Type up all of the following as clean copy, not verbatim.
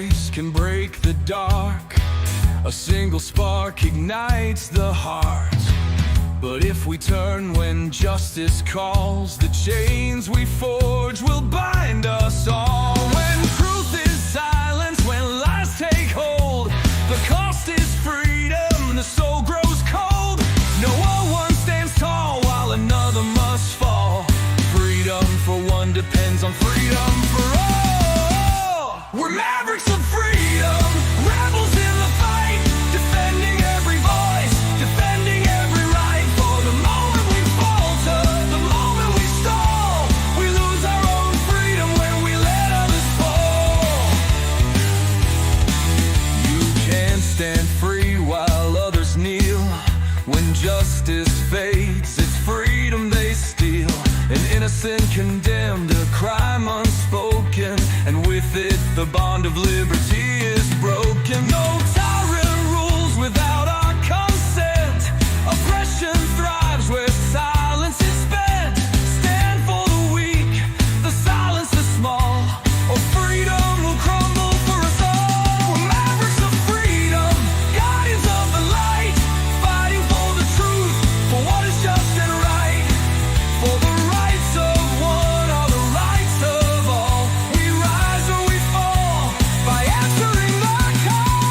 voice can break the dark. A single spark ignites the heart. But if we turn when justice calls, the chains we forge will bind us all. When truth is silenced, when lies take hold, the cost is freedom, the soul grows cold. No one stands tall while another must fall. Freedom for one depends on freedom for all. We're mavericks of freedom, rebels in the fight, defending every voice, defending every right. For the moment we falter, the moment we stall, we lose our own freedom when we let others fall. You can't stand free while others kneel. When justice fades, it's freedom they steal. An innocent condemned, a crime unspoken, and with it the bond of liberty is broken. No tyrant rules without our consent. Oppression thrives where silence is spent. Stand for the weak, the silence the small, or freedom will crumble for us all. We're mavericks of freedom, guardians of the light, fighting for the truth, for what is just and right. For the rights of one are the rights of all. We rise or we fall by answering the call.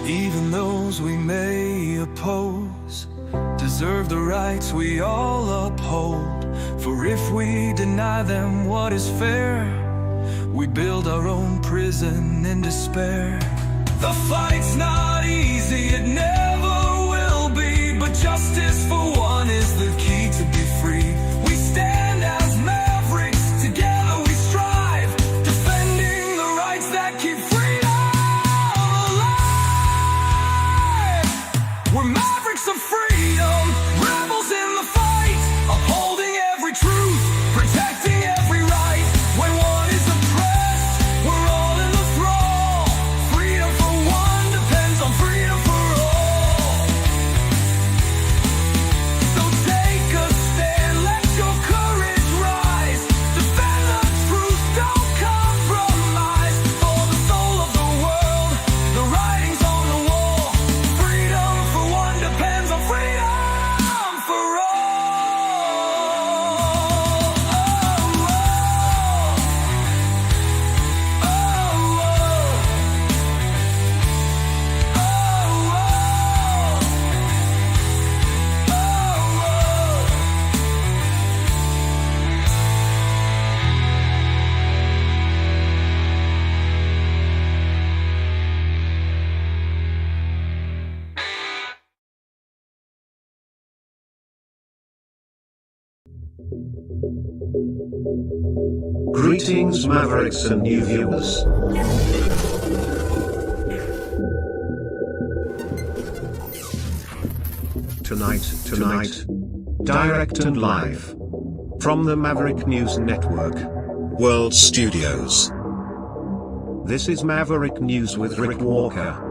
Even those we may oppose deserve the rights we all uphold. For if we deny them what is fair, we build our own prison in despair. The fight's not easy, it never will be, but justice for one is the key to be free. We stand as mavericks, together we strive, defending the rights that keep freedom alive. We're mavericks of freedom, rebels in the fight, upholding every truth, protecting every right. When one is oppressed, we're all in the thrall. Freedom for one depends on freedom for all. So take a stand, let your courage rise. Defend the truth, don't compromise. For the soul of the world, the writing's on the wall. Freedom for one depends on freedom for all. Greetings, Mavericks and new viewers. Tonight, direct and live from the Maverick News Network World Studios. This is Maverick News with Rick Walker.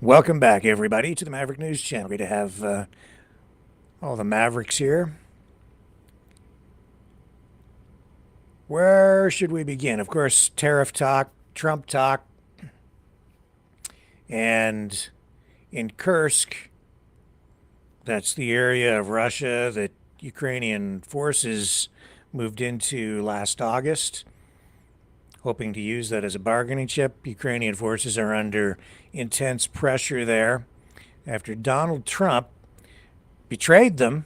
Welcome back, everybody, to the Maverick News Channel. Great to have all the Mavericks here. Where should we begin? Of course, tariff talk, Trump talk, and in KURSK, that's the area of Russia that Ukrainian forces moved into last August, hoping to use that as a bargaining chip. Ukrainian forces are under intense pressure there after Donald Trump betrayed them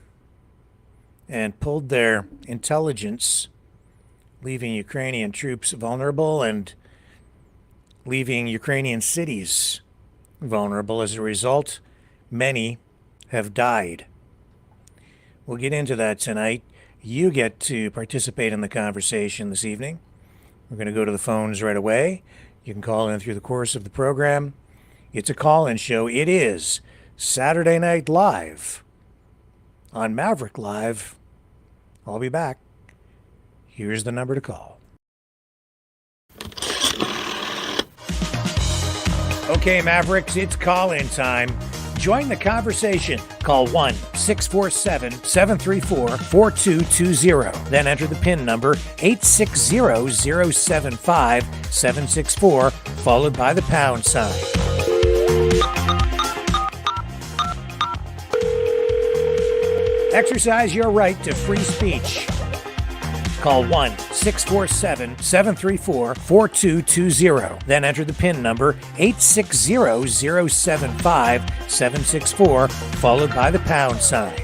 and pulled their intelligence, leaving Ukrainian troops vulnerable and leaving Ukrainian cities vulnerable. As a result, many have died. We'll get into that tonight. You get to participate in the conversation this evening. We're going to go to the phones right away. You can call in through the course of the program. It's a call-in show. It is Saturday Night Live on Maverick Live. I'll be back. Here's the number to call. Okay, Mavericks, it's call-in time. Join the conversation. Call 1-647-734-4220. Then enter the PIN number 860-075-764, followed by the pound sign. Exercise your right to free speech. Call 1-647-734-4220. Then enter the PIN number 860-075-764, followed by the pound sign.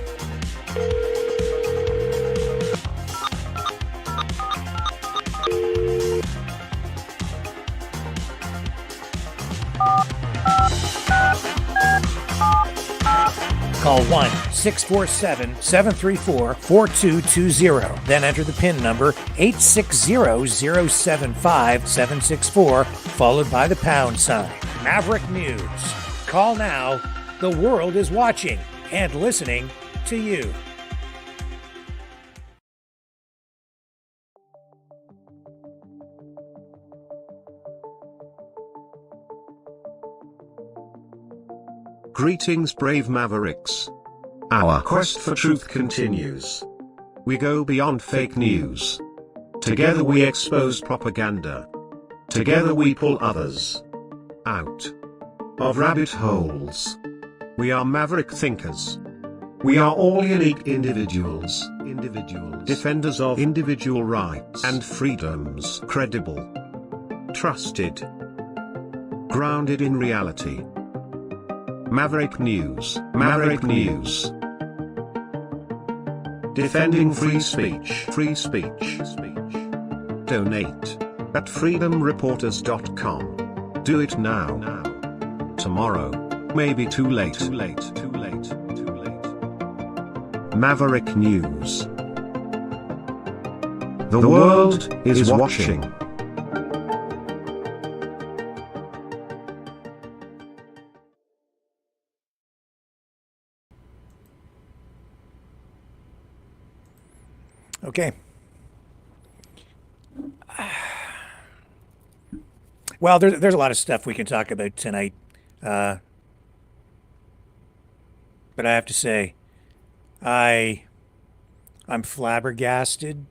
Call 1-647-734-4220. Then enter the PIN number 860-075-764, followed by the pound sign. Maverick News. Call now. The world is watching and listening to you. Greetings, brave Mavericks. Our quest for truth continues. We go beyond fake news. Together we expose propaganda. Together we pull others out of rabbit holes. We are maverick thinkers. We are all unique individuals, defenders of individual rights and freedoms, credible, trusted, grounded in reality. Maverick News. Defending free speech. Donate at freedomreporters.com. Do it now. Tomorrow may be too late. Maverick News. The world is watching. Okay. Well, there's a lot of stuff we can talk about tonight. But I have to say, I'm flabbergasted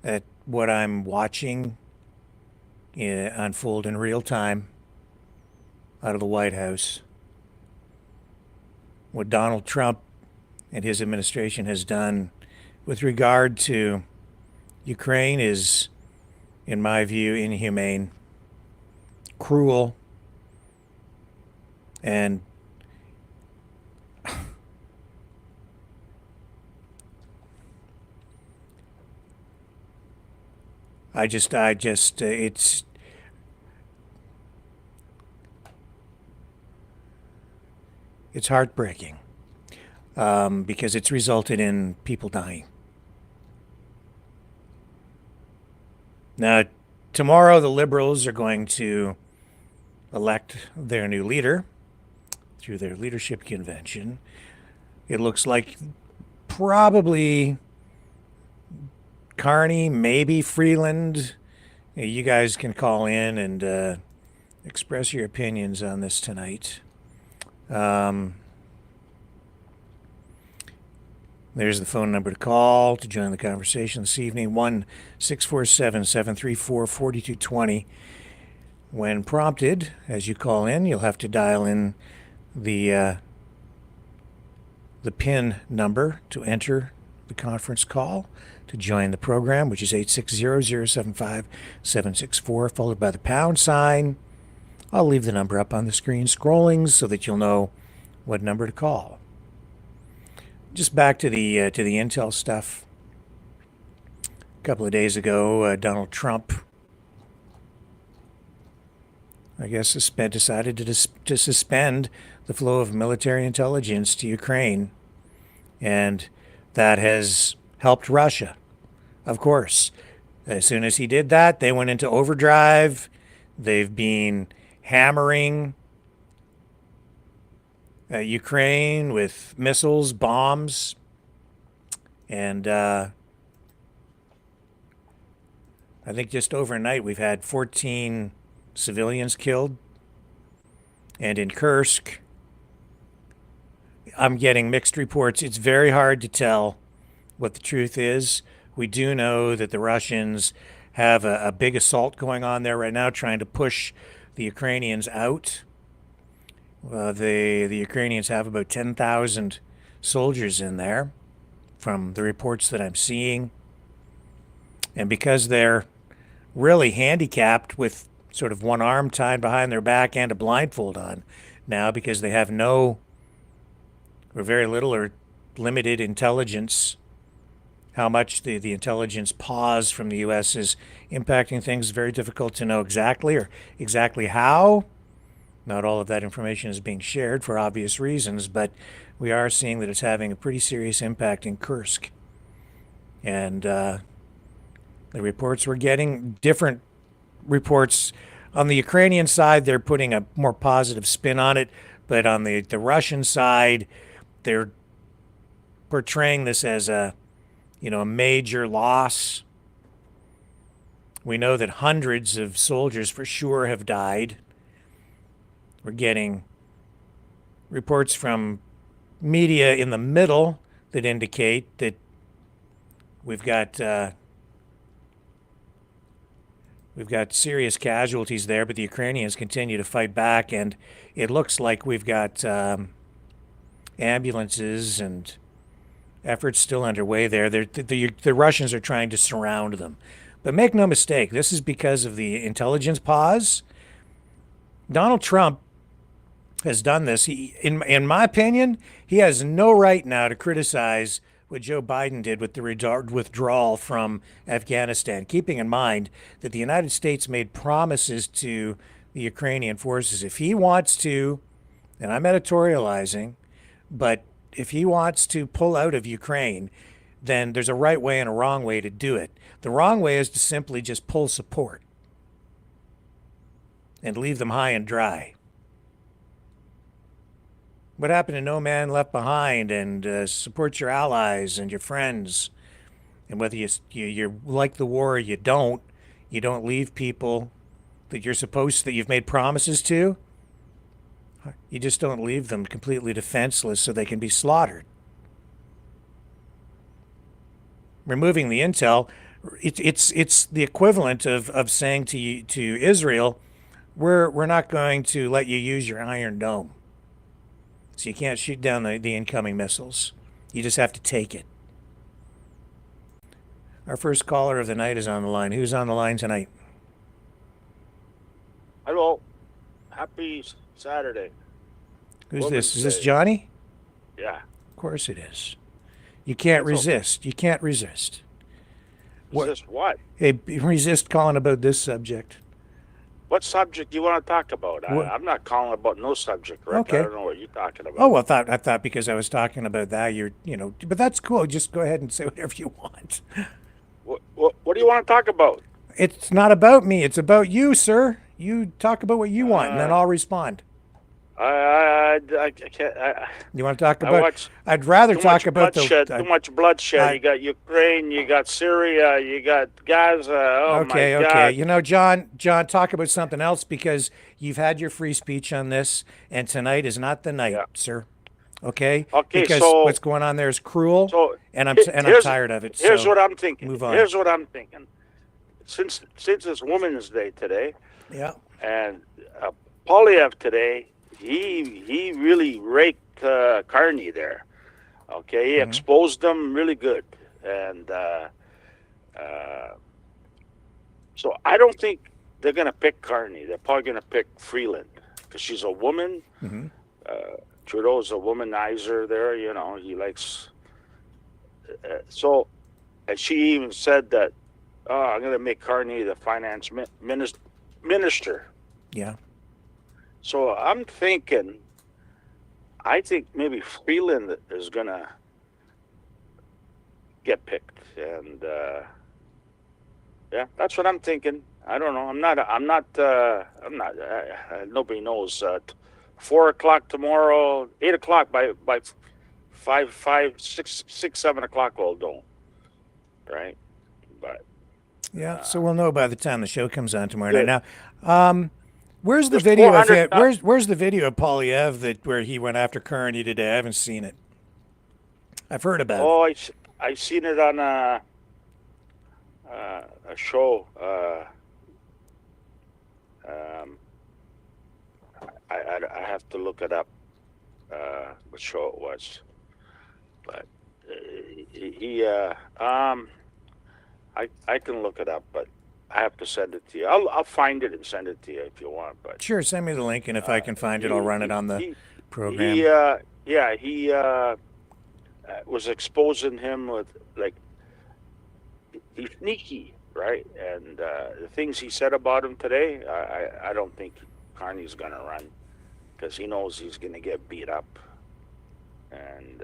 at what I'm watching unfold in real time out of the White House. What Donald Trump and his administration has done with regard to Ukraine is, in my view, inhumane, cruel, and it's heartbreaking, because it's resulted in people dying. Now, tomorrow the Liberals are going to elect their new leader through their leadership convention. It looks like probably Carney, maybe Freeland. You guys can call in and express your opinions on this tonight. There's the phone number to call to join the conversation this evening, 1-647-734-4220. When prompted, as you call in, you'll have to dial in the PIN number to enter the conference call to join the program, which is 860-075-764, followed by the pound sign. I'll leave the number up on the screen scrolling so that you'll know what number to call. Just back to the intel stuff. A couple of days ago, Donald Trump, I guess, decided to suspend the flow of military intelligence to Ukraine, and that has helped Russia. Of course, as soon as he did that, they went into overdrive. They've been hammering Ukraine with missiles, bombs, and I think just overnight we've had 14 civilians killed. And in Kursk, I'm getting mixed reports. It's very hard to tell what the truth is. We do know that the Russians have a big assault going on there right now, trying to push the Ukrainians out. The Ukrainians have about 10,000 soldiers in there, from the reports that I'm seeing. And because they're really handicapped with sort of one arm tied behind their back and a blindfold on now, because they have no or very little or limited intelligence, how much the intelligence pause from the U.S. is impacting things, very difficult to know exactly or exactly how. Not all of that information is being shared for obvious reasons, but we are seeing that it's having a pretty serious impact in Kursk. And the reports we're getting, different reports. On the Ukrainian side, they're putting a more positive spin on it, but on the Russian side, they're portraying this as a major loss. We know that hundreds of soldiers for sure have died. We're getting reports from media in the middle that indicate that we've got serious casualties there, but the Ukrainians continue to fight back, and it looks like we've got ambulances and efforts still underway there. The Russians are trying to surround them. But make no mistake, this is because of the intelligence pause. Donald Trump has done this. In my opinion, he has no right now to criticize what Joe Biden did with the withdrawal from Afghanistan, keeping in mind that the United States made promises to the Ukrainian forces. If he wants to, and I'm editorializing, but if he wants to pull out of Ukraine, then there's a right way and a wrong way to do it. The wrong way is to simply just pull support and leave them high and dry. What happened to No Man Left Behind, and support your allies and your friends, and whether you like the war or you don't leave people that you've made promises to. You just don't leave them completely defenseless so they can be slaughtered. Removing the intel, it's the equivalent of saying to Israel, we're not going to let you use your Iron Dome. So you can't shoot down the incoming missiles. You just have to take it. Our first caller of the night is on the line. Who's on the line tonight? Hello. Happy Saturday. Who's Women's this? Is this Day. Johnny? Yeah. Of course it is. You can't That's okay. resist. You can't resist. Resist what? Hey, resist calling about this subject. What subject do you want to talk about? What- I'm not calling about no subject, Rick. Okay. I don't know what you're talking about. Oh, well, I thought because I was talking about that, but that's cool. Just go ahead and say whatever you want. What do you want to talk about? It's not about me. It's about you, sir. You talk about what you want, and then I'll respond. I can't. You want to talk I about? watch I'd rather too talk much about bloodshed. Too much bloodshed. I- You got Ukraine. You got Syria. You got Gaza. Oh Okay, my okay. God. John, talk about something else, because you've had your free speech on this, and tonight is not the night, Yeah. sir. Okay? Okay, Because so- what's going on there is cruel, So and I'm here's- tired of it. Here's so what I'm thinking. move on. Here's what I'm thinking. Since it's Women's Day today, Yeah. and Polyev today, he really raked Carney there. Okay, he exposed them really good, and so I don't think they're gonna pick Carney. They're probably gonna pick Freeland because she's a woman. Trudeau's a womanizer there. You know, he likes. So, and she even said that, "Oh, I'm gonna make Carney the finance minister." Yeah. So I'm thinking, I think maybe Freeland is gonna get picked, and yeah, that's what I'm thinking. I don't know. I'm not. Nobody knows. 4 o'clock tomorrow, 8 o'clock by 7 o'clock. We'll know, right? But Yeah, so we'll know by the time the show comes on tomorrow good. night. Now, Where's the There's video of 400 him? Where's the video of Polyev that where he went after Carney today? I haven't seen it. I've heard about it. Oh, I seen it on a show. I have to look it up. What show it was, but I can look it up, but I have to send it to you. I'll find it and send it to you if you want. But Sure, send me the link, and if I can find it, I'll run it on the program. He was exposing him with, like, he's sneaky, right? And the things he said about him today, I don't think Carney's gonna run because he knows he's gonna get beat up. And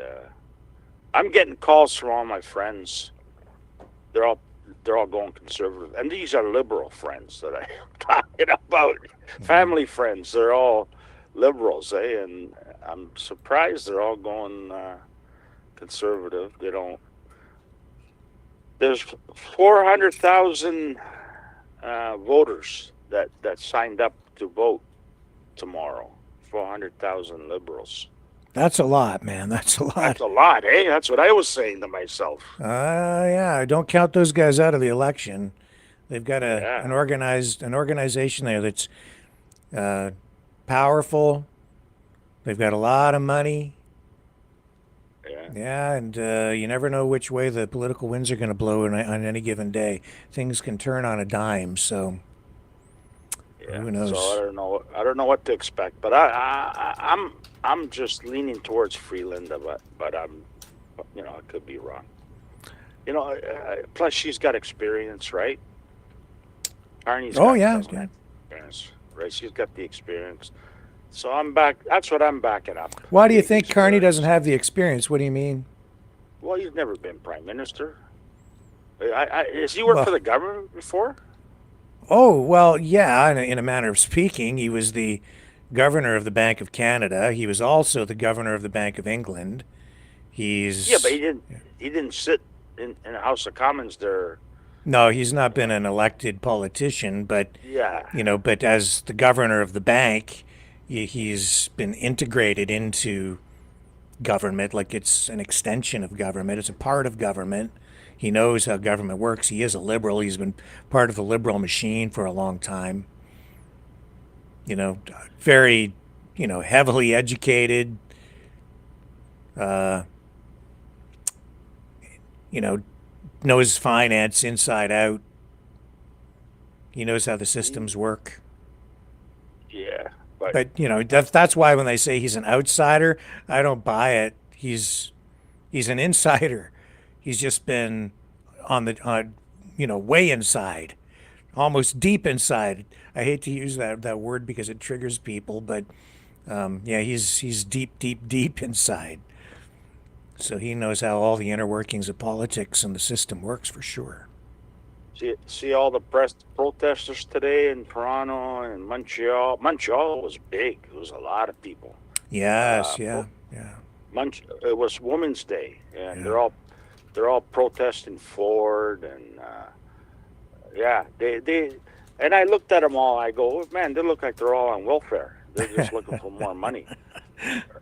I'm getting calls from all my friends. They're all going conservative, and these are liberal friends that I'm talking about. Family friends, they're all liberals, eh? And I'm surprised they're all going conservative. They don't. There's 400,000 voters that signed up to vote tomorrow. 400,000 liberals. That's a lot, man. That's a lot. That's a lot, eh? That's what I was saying to myself. Yeah. Don't count those guys out of the election. They've got an organization there that's powerful. They've got a lot of money. Yeah, and you never know which way the political winds are going to blow on any given day. Things can turn on a dime, so who knows? So I don't know what to expect, but I'm just leaning towards Freeland, but I could be wrong. Plus she's got experience, right? Carney's experience, right? She's got the experience. So I'm back. That's what I'm backing up. Why do you think Carney doesn't have the experience? What do you mean? Well, he's never been prime minister. Has he worked for the government before? Oh, well, yeah, in a manner of speaking. He was the governor of the Bank of Canada. He was also the governor of the Bank of England. But he didn't sit in the House of Commons there. No, he's not been an elected politician, but but as the governor of the bank, he's been integrated into government, like it's an extension of government. It's a part of government. He knows how government works. He is a liberal. He's been part of the liberal machine for a long time. Very, heavily educated. Knows finance inside out. He knows how the systems work. Yeah. But that's why when they say he's an outsider, I don't buy it. He's an insider. He's just been on way inside, almost deep inside. I hate to use that word because it triggers people, but he's deep inside. So he knows how all the inner workings of politics and the system works for sure. See all the protesters today in Toronto and Montreal. Montreal was big. It was a lot of people. Yes, yeah. It was Women's Day, and they're all protesting Ford, and they. And I looked at them all. I go, oh, man, they look like they're all on welfare. They're just looking for more money,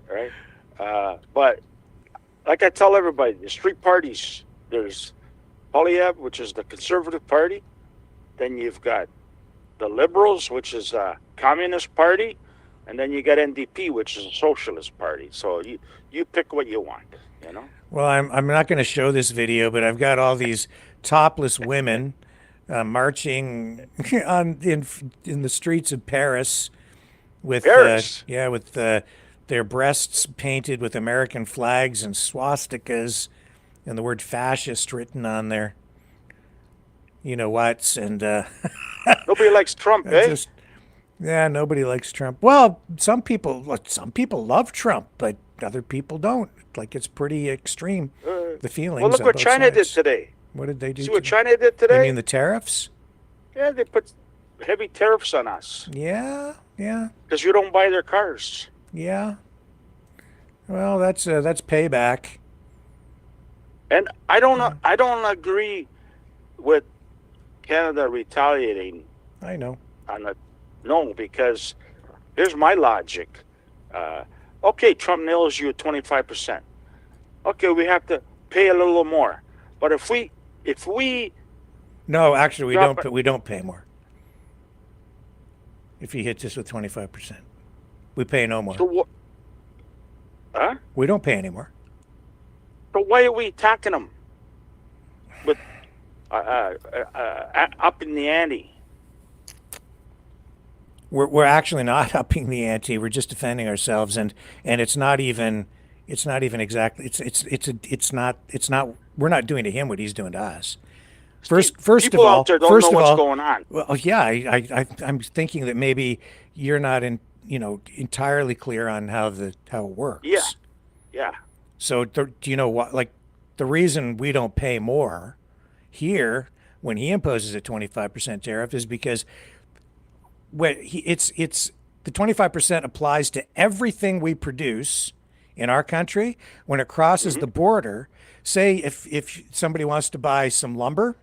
right? But like I tell everybody, there's three parties. There's Polyev, which is the Conservative Party. Then you've got the Liberals, which is a Communist Party. And then you got NDP, which is a Socialist Party. So you pick what you want, Well, I'm not going to show this video, but I've got all these topless women marching in the streets of Paris with their breasts painted with American flags and swastikas and the word fascist written on their whats, and nobody likes Trump, eh? Nobody likes Trump. Well, some people love Trump, but other people don't. Like, it's pretty extreme, the feelings. Well, look what China did today. What did they do? See what China did today? You mean the tariffs? Yeah, they put heavy tariffs on us. Yeah. Because you don't buy their cars. Yeah. Well, that's payback. And I don't agree with Canada retaliating. I know. On No, because here's my logic. Okay, Trump nails you at 25%. Okay, we have to pay a little more. But if we No, actually, drop it, we don't pay more if he hits us with 25%. We pay no more. so what? Huh? We don't pay anymore. So why are we attacking them with up in the ante? We're actually not upping the ante. We're just defending ourselves, and it's not even exactly it's not we're not doing to him what he's doing to us. First of People all, out there don't first know of what's all, going on. well, yeah, I'm thinking that maybe you're not entirely clear on how it works. Yeah, yeah. So do you know what? Like, the reason we don't pay more here when he imposes a 25% tariff is because it's the 25% applies to everything we produce in our country. When it crosses the border, say if somebody wants to buy some lumber,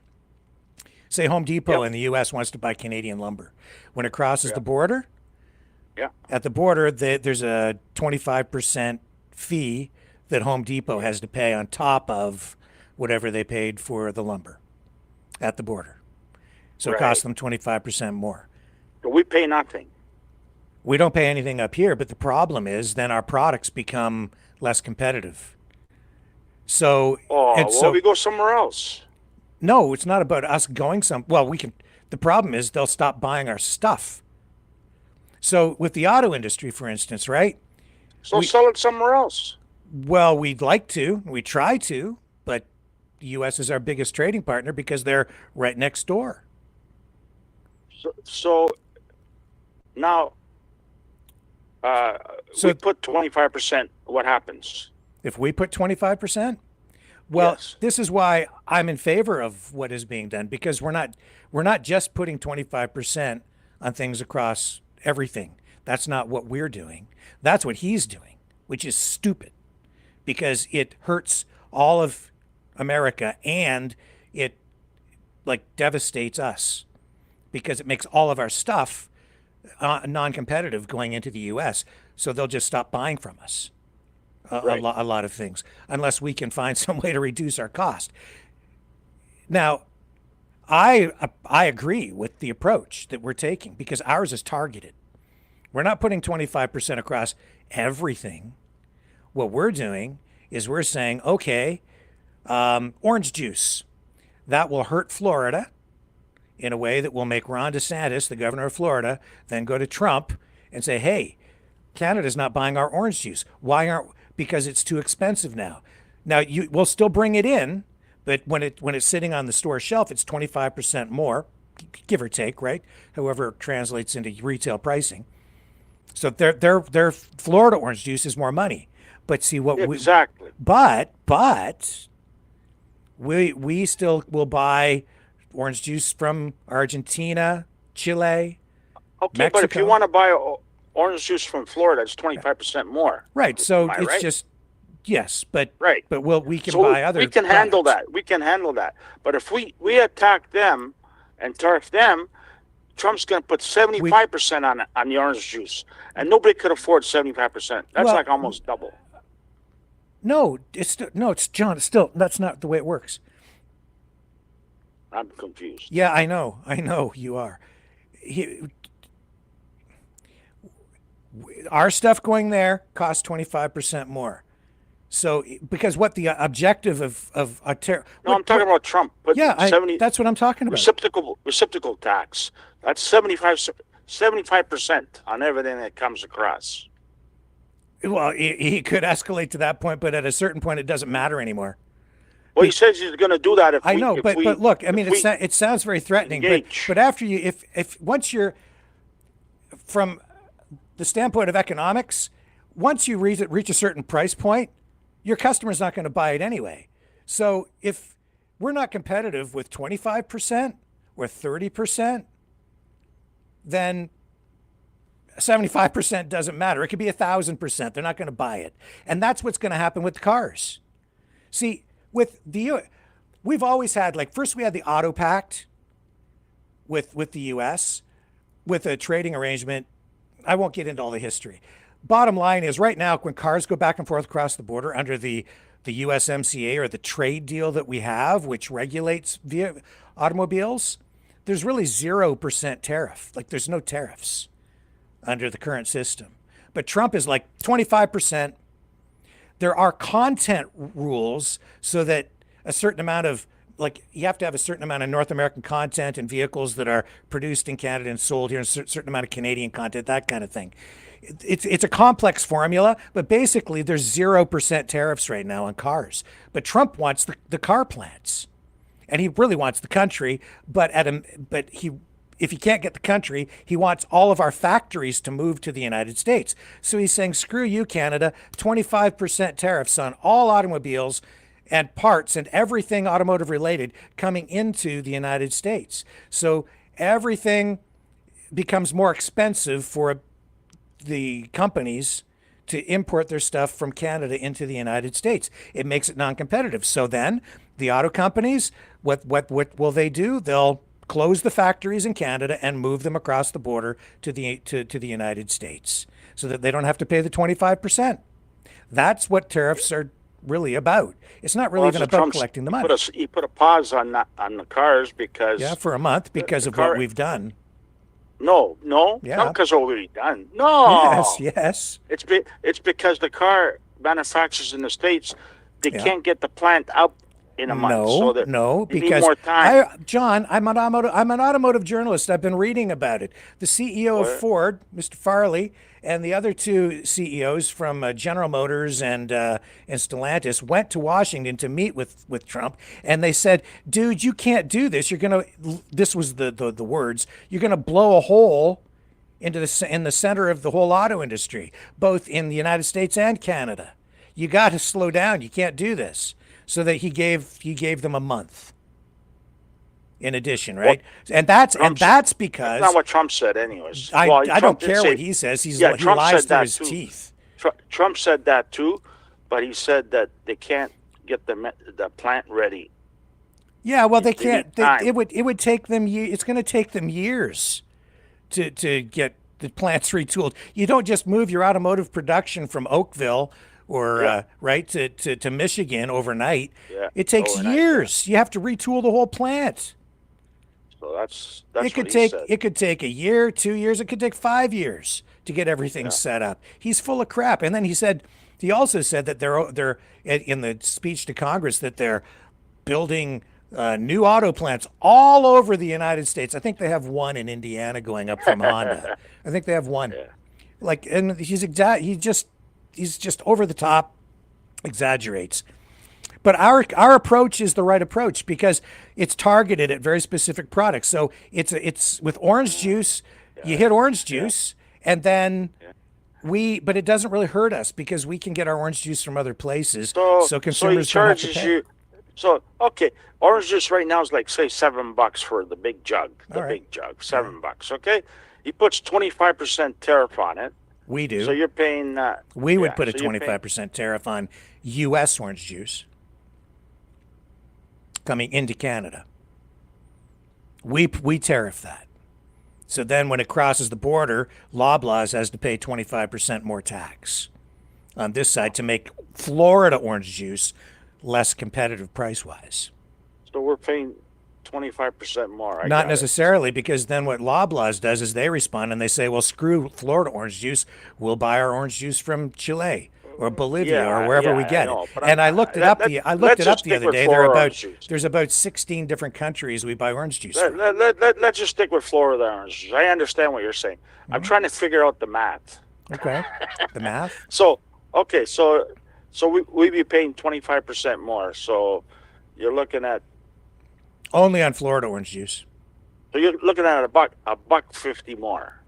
say Home Depot in the U.S. wants to buy Canadian lumber, when it crosses the border, at the border there's a 25% fee that Home Depot has to pay on top of whatever they paid for the lumber at the border. So it costs them 25% more. But we pay nothing. We don't pay anything up here, but the problem is then our products become less competitive. So, we go somewhere else. No, it's not about us going well, we can. The problem is they'll stop buying our stuff. So with the auto industry, for instance, right? So sell it somewhere else. Well, we'd like to, we try to, but the U.S. is our biggest trading partner because they're right next door. So now, we put 25%. What happens? If we put 25%, well, Yes. this is why I'm in favor of what is being done, because we're not just putting 25% on things across everything. That's not what we're doing. That's what he's doing, which is stupid, because it hurts all of America and it devastates us, because it makes all of our stuff non-competitive going into the U.S. So they'll just stop buying from us. A lot of things, unless we can find some way to reduce our cost. Now, I agree with the approach that we're taking, because ours is targeted. We're not putting 25% across everything. What we're doing is we're saying, okay, orange juice, that will hurt Florida in a way that will make Ron DeSantis, the governor of Florida, then go to Trump and say, hey, Canada's not buying our orange juice. Why aren't? Because it's too expensive now. Now we'll still bring it in, but when it's sitting on the store shelf, it's 25% more, give or take, right? However it translates into retail pricing. So their Florida orange juice is more money. But see what exactly. But we still will buy orange juice from Argentina, Chile, Okay, Mexico. but if you want to buy orange juice from Florida, it's 25% more. Right. So Am I it's right? just yes, but Right. But we can So buy other. we can handle products. that. We can handle that. But if we attack them and tariff them, Trump's going to put 75% on the orange juice, and nobody could afford 75%. That's Well, like almost double. No, it's John. It's still that's not the way it works. I'm confused. Yeah, I know you are. Our stuff going there costs 25% more. So because what the objective of a tariff? No, I'm talking about Trump. But Yeah, that's what I'm talking about. Reciprocal tax. That's 75% on everything that comes across. Well, he could escalate to that point, but at a certain point, it doesn't matter anymore. Well, he says he's going to do that if I we, know, if but we, but look, I mean, if we it sounds very threatening, engage. but after you, if once you're from the standpoint of economics, once you reach a certain price point, your customer's not going to buy it anyway. So if we're not competitive with 25% or 30%, then 75% doesn't matter. It could be 1,000%. They're not going to buy it. And that's what's going to happen with cars. See, with we've always had, like, first we had the auto pact with the U.S., with a trading arrangement, I won't get into all the history. Bottom line is right now, when cars go back and forth across the border under the USMCA or the trade deal that we have, which regulates via automobiles, there's really 0% tariff. Like there's no tariffs under the current system. But Trump is like 25%. There are content rules so that a certain amount of, like, you have to have a certain amount of North American content in vehicles that are produced in Canada and sold here, and a certain amount of Canadian content, that kind of thing. It's a complex formula, but basically there's 0% tariffs right now on cars. But Trump wants the car plants, and he really wants the country. But if he can't get the country, he wants all of our factories to move to the United States. So he's saying, screw you, Canada, 25% tariffs on all automobiles and parts and everything automotive related coming into the United States. So everything becomes more expensive for the companies to import their stuff from Canada into the United States. It makes it non-competitive. So then the auto companies, what will they do? They'll close the factories in Canada and move them across the border to the United States so that they don't have to pay the 25%. That's what tariffs are really about. It's not really even about collecting the money. He put a pause on the cars because for a month because of what we've done. No, not because of what we've done. No. Yes. It's because the car manufacturers in the States, they can't get the plant up in a month. No, they because need more time. John, I'm an automotive journalist. I've been reading about it. The CEO of Ford, Mr. Farley, and the other two CEOs from General Motors and Stellantis went to Washington to meet with Trump, and they said, "Dude, you can't do this. You're gonna." This was the words. You're gonna blow a hole in the center of the whole auto industry, both in the United States and Canada. You got to slow down. You can't do this. So that he gave them a month. In addition, right? And that's because that's not what Trump said, anyways. I don't care what he says. He lies through his teeth. Trump said that too, but he said that they can't get the plant ready. Yeah, well, they can't. It would take them. It's going to take them years to get the plants retooled. You don't just move your automotive production from Oakville or right to Michigan overnight. Yeah, it takes years. You have to retool the whole plant. So that's it could take said. It could take a year, 2 years. It could take 5 years to get everything set up. He's full of crap. And then he also said that they're in the speech to Congress that they're building new auto plants all over the United States. I think they have one in Indiana going up from Honda. I think they have one. Yeah. And he's just over the top, exaggerates. But our approach is the right approach because it's targeted at very specific products. So it's with orange juice, you hit orange juice, and then but it doesn't really hurt us because we can get our orange juice from other places. So consumers don't have to pay. Okay, orange juice right now is like, say, $7 for the big jug. Big jug, $7. Okay, he puts 25% tariff on it. We do. So you're paying. We would put a 25% tariff on U.S. orange juice coming into Canada. We tariff that. So then when it crosses the border, Loblaws has to pay 25% more tax on this side to make Florida orange juice less competitive price-wise. So we're paying 25% more. Not necessarily, because then what Loblaws does is they respond and they say, well, screw Florida orange juice. We'll buy our orange juice from Chile or Bolivia or wherever we get it. And I looked it up. I looked it up the other day. There's about 16 different countries we buy orange juice from. Let's just stick with Florida orange juice. I understand what you're saying. Mm-hmm. I'm trying to figure out the math. Okay. The math? So we'd be paying 25% more. So you're looking at only on Florida orange juice. So you're looking at $1.50 more.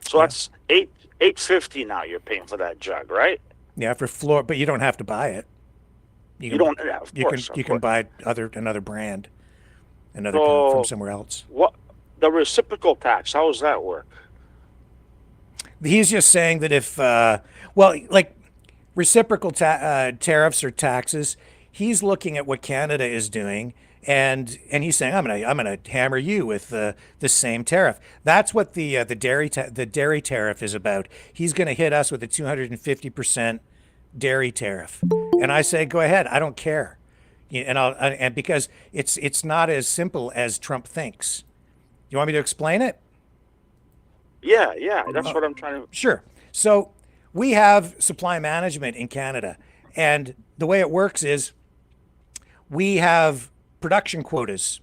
So that's $8.50 now you're paying for that jug, right? Yeah, for Florida, but you don't have to buy it. You can buy another brand, from somewhere else. What the reciprocal tax? How does that work? He's just saying that if reciprocal tariffs or taxes, he's looking at what Canada is doing. and he's saying, I'm gonna hammer you with the same tariff. That's what the dairy tariff is about. He's gonna hit us with a 250% dairy tariff, and I say, go ahead, I don't care. And because it's not as simple as Trump thinks. You want me to explain it? Yeah, that's what I'm trying to. Sure. So we have supply management in Canada, and the way it works is we have production quotas.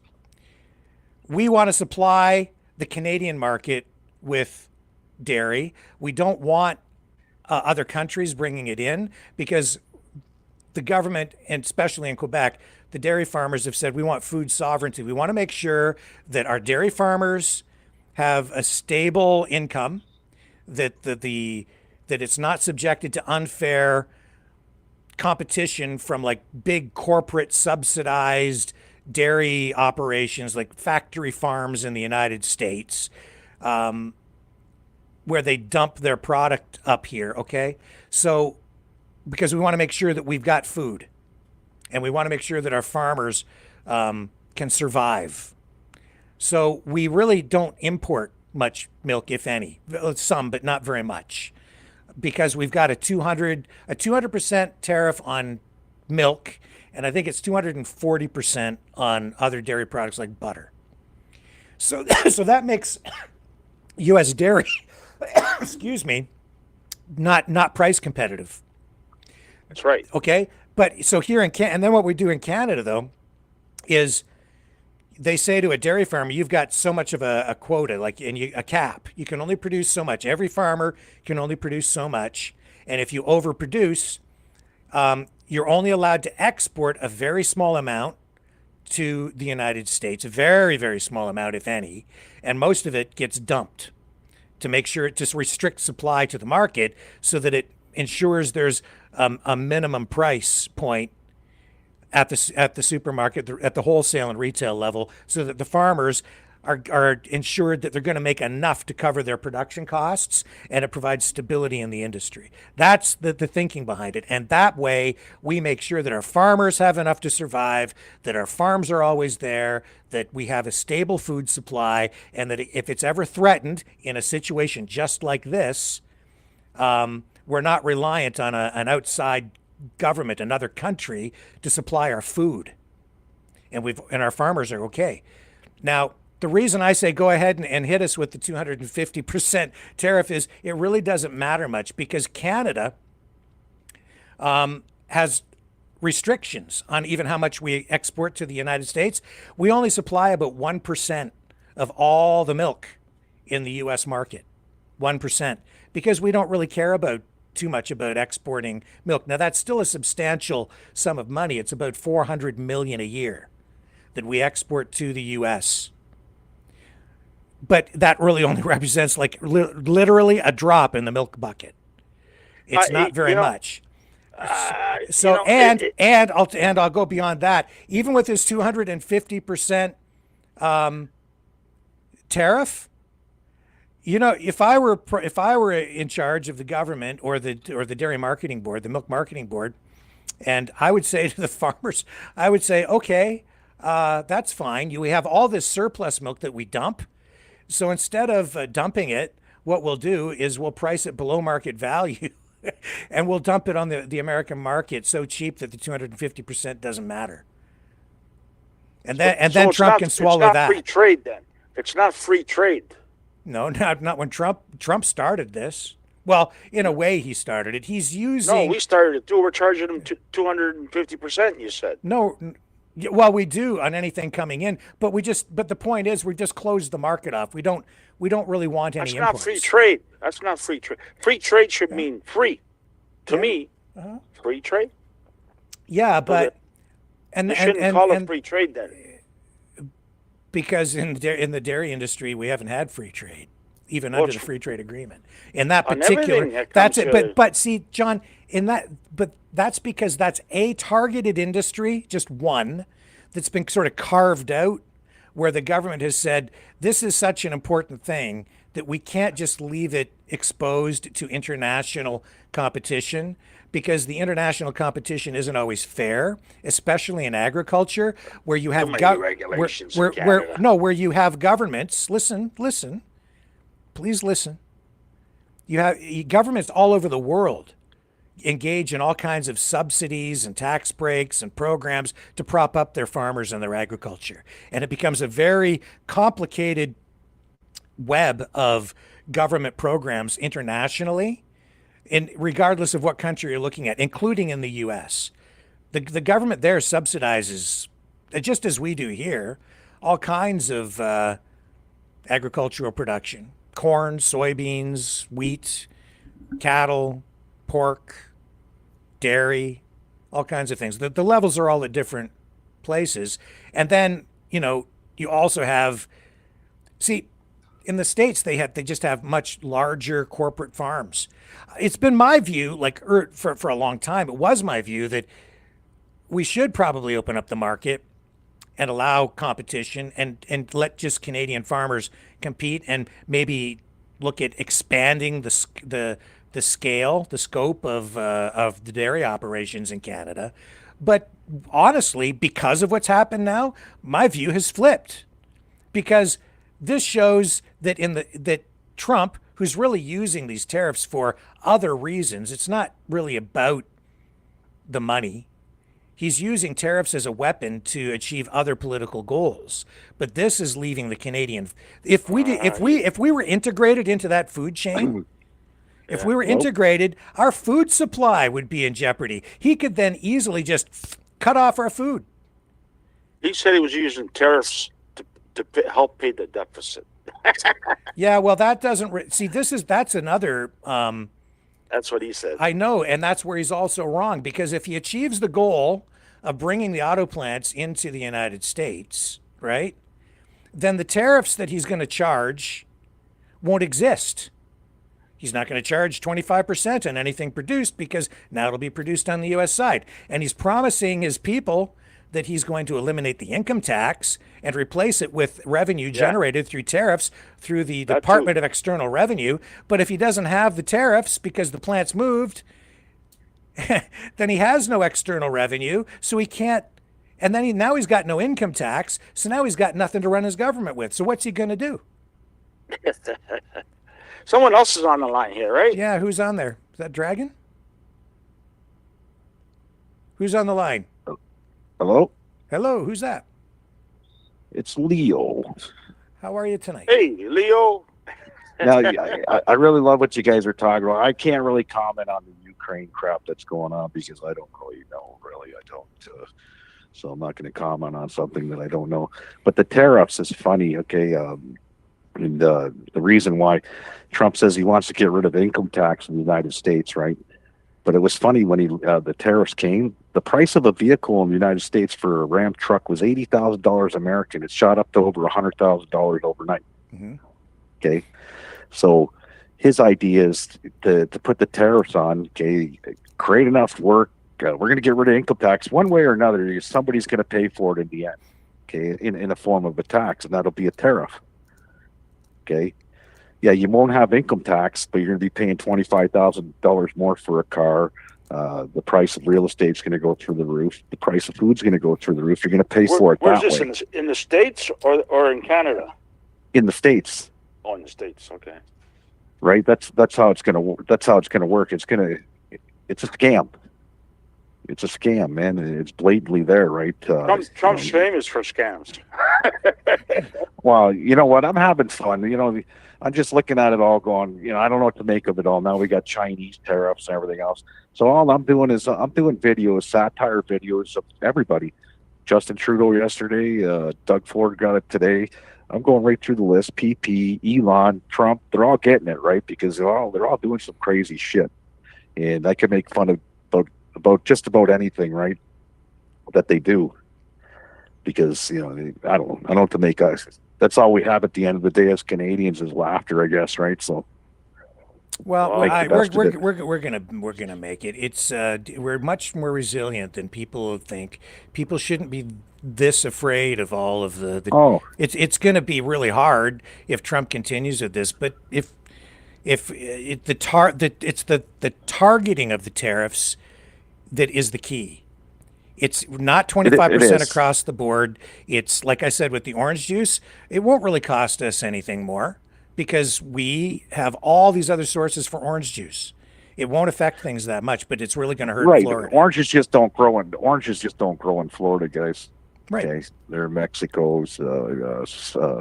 We want to supply the Canadian market with dairy. We don't want other countries bringing it in, because the government, and especially in Quebec, the dairy farmers have said we want food sovereignty. We want to make sure that our dairy farmers have a stable income, that it's not subjected to unfair competition from like big corporate subsidized dairy operations like factory farms in the United States, where they dump their product up here. Okay, so because we want to make sure that we've got food, and we want to make sure that our farmers can survive. So we really don't import much milk, if any. Some, but not very much, because we've got a 200% tariff on milk, and I think it's 240% on other dairy products like butter. So so that makes U.S. dairy, excuse me, not price competitive. That's right. Okay, but so here in Canada, and then what we do in Canada though is they say to a dairy farmer, you've got so much of a quota, like a cap. You can only produce so much. Every farmer can only produce so much, and if you overproduce, you're only allowed to export a very small amount to the United States, a very, very small amount, if any, and most of it gets dumped to make sure it just restricts supply to the market so that it ensures there's a minimum price point at the supermarket, at the wholesale and retail level, so that the farmers are ensured that they're going to make enough to cover their production costs, and it provides stability in the industry. That's the thinking behind it. And that way we make sure that our farmers have enough to survive, that our farms are always there, that we have a stable food supply, and that if it's ever threatened in a situation just like this, we're not reliant on an outside government, another country, to supply our food. And our farmers are okay. Now, the reason I say go ahead and hit us with the 250% tariff is it really doesn't matter much, because Canada has restrictions on even how much we export to the United States. We only supply about 1% of all the milk in the U.S. market, 1%, because we don't really care too much about exporting milk. Now, that's still a substantial sum of money. It's about $400 million a year that we export to the U.S., but that really only represents like literally a drop in the milk bucket. It's not very much. I'll go beyond that. Even with this 250% tariff, if I were in charge of the government or the dairy marketing board, the milk marketing board, and I would say to the farmers, I would say, okay, that's fine. We have all this surplus milk that we dump. So instead of dumping it, what we'll do is we'll price it below market value and we'll dump it on the American market so cheap that the 250% doesn't matter. And then Trump can swallow that. It's not free trade then. It's not free trade. No, not when Trump started this. Well, in a way he started it. He's using... No, we started it too. We're charging them 250%, you said. No, well, we do on anything coming in, but the point is we just closed the market off. We don't really want any imports. That's not free trade. That's not free trade. Free trade should mean free. To me, free trade. Yeah, but you shouldn't call it free trade then. Because in the dairy industry, we haven't had free trade, even under the free trade agreement. In that particular, that's it. But see, John, that's because that's a targeted industry, just one, that's been sort of carved out, where the government has said this is such an important thing that we can't just leave it exposed to international competition, because the international competition isn't always fair, especially in agriculture, where you have Too many regulations in Canada. where you have governments. Listen, please listen. You have governments all over the world engage in all kinds of subsidies and tax breaks and programs to prop up their farmers and their agriculture, and it becomes a very complicated web of government programs internationally, and regardless of what country you're looking at, including in the U.S. The government there subsidizes, just as we do here, all kinds of agricultural production: corn, soybeans, wheat, cattle, pork, dairy, all kinds of things. The levels are all at different places. And then, you also have, see, in the States, they just have much larger corporate farms. It's been my view, for a long time, it was my view that we should probably open up the market and allow competition and let just Canadian farmers compete, and maybe look at expanding the scale, the scope of the dairy operations in Canada. But honestly, because of what's happened now, my view has flipped, because this shows that that Trump, who's really using these tariffs for other reasons, it's not really about the money. He's using tariffs as a weapon to achieve other political goals. But this is leaving the Canadian. If we were integrated into that food chain, if we were integrated, our food supply would be in jeopardy. He could then easily just cut off our food. He said he was using tariffs to help pay the deficit. Yeah, well, that doesn't see. That's another. That's what he said. I know, and that's where he's also wrong, because if he achieves the goal of bringing the auto plants into the United States, right, then the tariffs that he's going to charge won't exist. He's not going to charge 25% on anything produced, because now it'll be produced on the U.S. side. And he's promising his people that he's going to eliminate the income tax and replace it with revenue generated through tariffs through the Department of External Revenue. But if he doesn't have the tariffs because the plant's moved, then he has no external revenue, so he can't. And then now he's got no income tax, so now he's got nothing to run his government with. So what's he going to do? Someone else is on the line here, right? Yeah, who's on there? Is that Dragon? Who's on the line? Hello? Hello, who's that? It's Leo. How are you tonight? Hey, Leo. Now, I really love what you guys are talking about. I can't really comment on the Ukraine crap that's going on, because I don't really know. Really, I don't. So I'm not going to comment on something that I don't know. But the tariffs is funny, okay? And the reason why Trump says he wants to get rid of income tax in the United States, right? But it was funny when the tariffs came. The price of a vehicle in the United States for a Ram truck was $80,000 American. It shot up to over $100,000 overnight. Mm-hmm. Okay, so his idea is to put the tariffs on. Okay, create enough work. We're going to get rid of income tax one way or another. Somebody's going to pay for it in the end. Okay, in a form of a tax, and that'll be a tariff. Okay. Yeah, you won't have income tax, but you're going to be paying $25,000 more for a car. The price of real estate is going to go through the roof. The price of food is going to go through the roof. You're going to pay for it that way. Where's this, in the States or in Canada? In the States. Oh, in the States. Okay. Right. That's how it's going to work. That's how it's going to work. It's a scam. It's a scam, man. It's blatantly there, right? Trump's famous for scams. Well, you know what? I'm having fun. I'm just looking at it all going, I don't know what to make of it all. Now we got Chinese tariffs and everything else. So all I'm doing is I'm doing videos, satire videos of everybody. Justin Trudeau yesterday, Doug Ford got it today. I'm going right through the list. PP, Elon, Trump, they're all getting it, right? Because they're all doing some crazy shit. And I can make fun of about just about anything, right, that they do, because I don't know what to make us. That's all we have at the end of the day as Canadians is laughter, I guess, right? So, well, we're gonna make it. It's we're much more resilient than people think. People shouldn't be this afraid of all of the. It's going to be really hard if Trump continues with this, but if the targeting of the tariffs that is the key. It's not It 25% is. across the board. It's like I said with the orange juice, it won't really cost us anything more because we have all these other sources for orange juice. It won't affect things that much, but it's really going to hurt Right. Florida. Oranges just don't grow in Florida, guys. Right. Okay. They're Mexico's,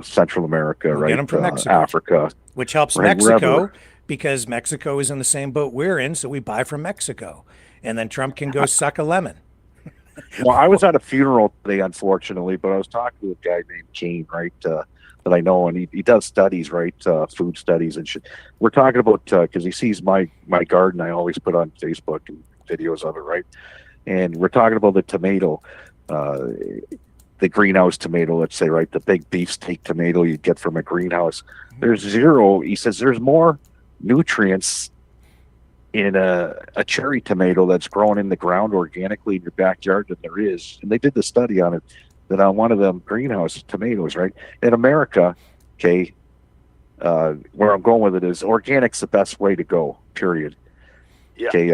Central America, We'll right? get 'em from Mexico. Africa. Which helps Right, Mexico wherever. because Mexico is in the same boat we're in, so we buy from Mexico. And then Trump can go suck a lemon. Well, I was at a funeral today, unfortunately, but I was talking to a guy named Kane, right, that I know, and he does studies, right, food studies and shit. We're talking about because he sees my garden. I always put on Facebook and videos of it, right? And we're talking about the tomato, the greenhouse tomato, let's say, right, the big beefsteak tomato you get from a greenhouse. There's zero. He says there's more nutrients in a cherry tomato that's grown in the ground organically in your backyard than there is. And they did the study on it that on one of them greenhouse tomatoes, right? In America, okay, where I'm going with it is organic's the best way to go, period. Yeah, Okay,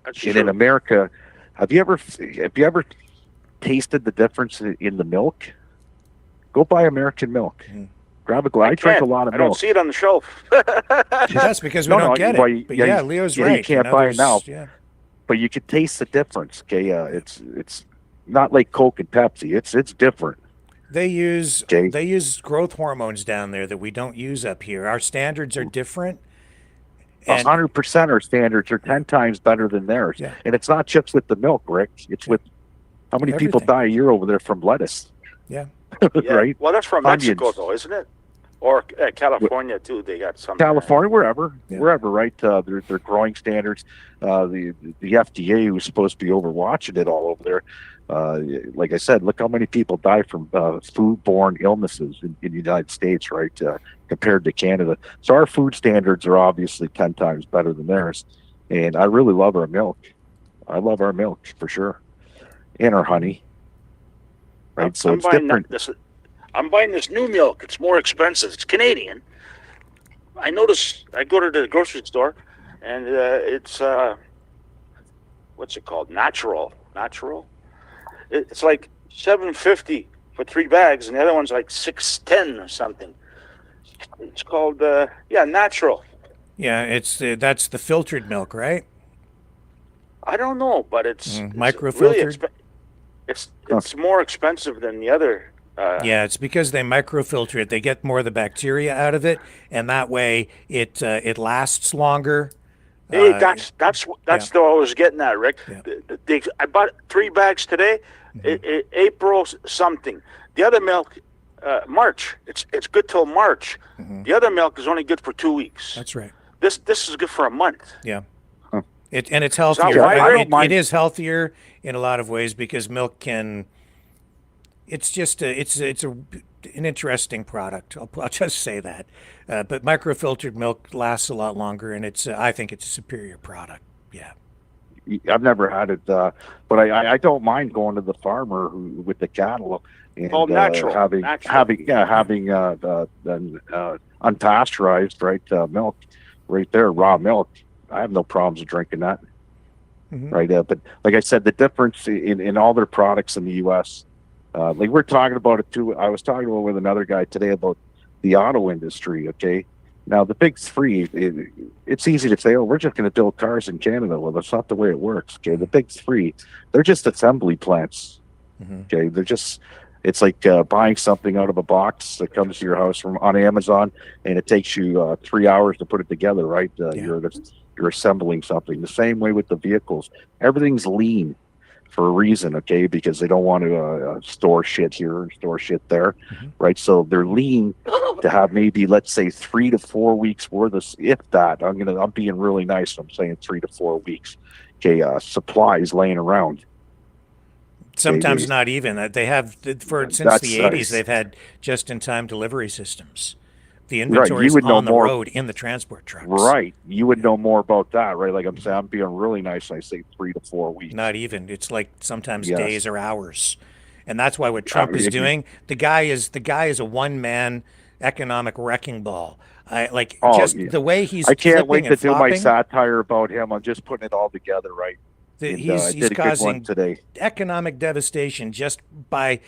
that's and true. in America, have you ever tasted the difference in the milk? Go buy American milk. Grab a glass. I drink a can't. lot of I don't milk. see it on the shelf. That's because we No, don't no, get well, it. But yeah, yeah, Leo's yeah, you right. can't buy it now. Yeah. But you can taste the difference. Okay, it's not like Coke and Pepsi. It's different. They use Okay. they use growth hormones down there that we don't use up here. Our standards are different. And 100% our standards are 10 times better than theirs. Yeah. And it's not just with the milk, Rick. It's with how many people Everything. die a year over there from lettuce, yeah. Yeah. right? Well, that's from Onions. Mexico, though, isn't it? Or California too. They got some. California, wherever, Yeah. right? Their growing standards. The FDA, who's supposed to be overwatching it all over there, like I said, look how many people die from foodborne illnesses in the United States, right? Compared to Canada. So our food standards are obviously 10 times better than theirs. And I really love our milk. I love our milk for sure, and our honey. Right, so it's different. I'm buying this new milk. It's more expensive. It's Canadian. I notice I go to the grocery store, and it's what's it called? Natural. It's like $7.50 for 3 bags, and the other one's like $6.10 or something. It's called natural. Yeah, it's that's the filtered milk, right? I don't know, but it's microfiltered? Really it's more expensive than the other. Yeah, it's because they microfilter it. They get more of the bacteria out of it, and that way it lasts longer. Hey, that's what I was getting at, Rick. Yeah. I bought 3 bags today, April something. The other milk, March. It's good till March. The other milk is only good for 2 weeks. That's right. This is good for a month. Yeah. It's healthier. why I don't It is healthier in a lot of ways because milk can. It's just an interesting product. I'll just say that. But microfiltered milk lasts a lot longer, and I think it's a superior product. Yeah. I've never had it, but I don't mind going to the farmer with the cattle and Natural. having unpasteurized milk right there, raw milk. I have no problems with drinking that. Right, but like I said, the difference in all their products in the U.S. Like we're talking about it too. I was talking with another guy today about the auto industry. Okay, now the big three, it's easy to say, oh, we're just going to build cars in Canada. Well, that's not the way it works. Okay, the big three, they're just assembly plants. Okay, it's like buying something out of a box that comes to your house on Amazon, and it takes you 3 hours to put it together. Right, you're assembling something. The same way with the vehicles, everything's lean for a reason, okay? Because they don't want to store shit here and store shit there, right? So they're lean to have maybe, let's say, 3 to 4 weeks worth of, if that. I'm being really nice. I'm saying 3 to 4 weeks. Okay, supplies laying around. Sometimes not even. They have since the 80s. They've had just-in-time delivery systems. The inventory is on the road in the transport trucks. Right. You would know more about that, right? Like I'm saying, I'm being really nice. I say 3 to 4 weeks. Not even. It's like sometimes days or hours. And that's why what Trump is doing, the guy is a one-man economic wrecking ball. The way he's I can't wait to do my flopping, satire about him. I'm just putting it all together, right? I He's did a good one causing today. economic devastation just by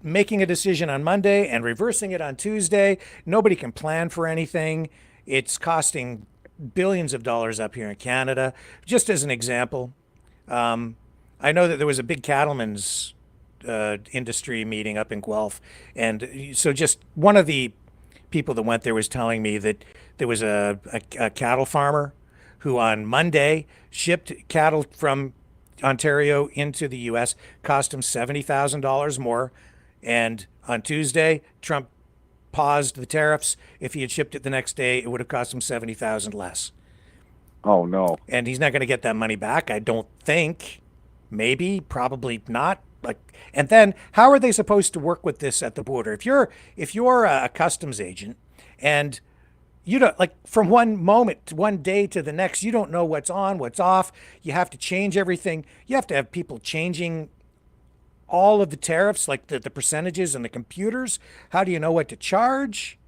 making a decision on Monday and reversing it on Tuesday. Nobody can plan for anything. It's costing billions of dollars up here in Canada. Just as an example, I know that there was a big cattlemen's industry meeting up in Guelph, and so just one of the people that went there was telling me that there was a cattle farmer who on Monday shipped cattle from Ontario into the U.S. cost him $70,000 more, and on Tuesday Trump paused the tariffs. If he had shipped it the next day, it would have cost him 70,000 less. Oh no. And he's not going to get that money back, I don't think. Maybe, probably not. Like, and then how are they supposed to work with this at the border? If you're a customs agent and you don't, like, from one moment, one day to the next, you don't know what's on, what's off. You have to change everything. You have to have people changing all of the tariffs, like the percentages and the computers. How do you know what to charge?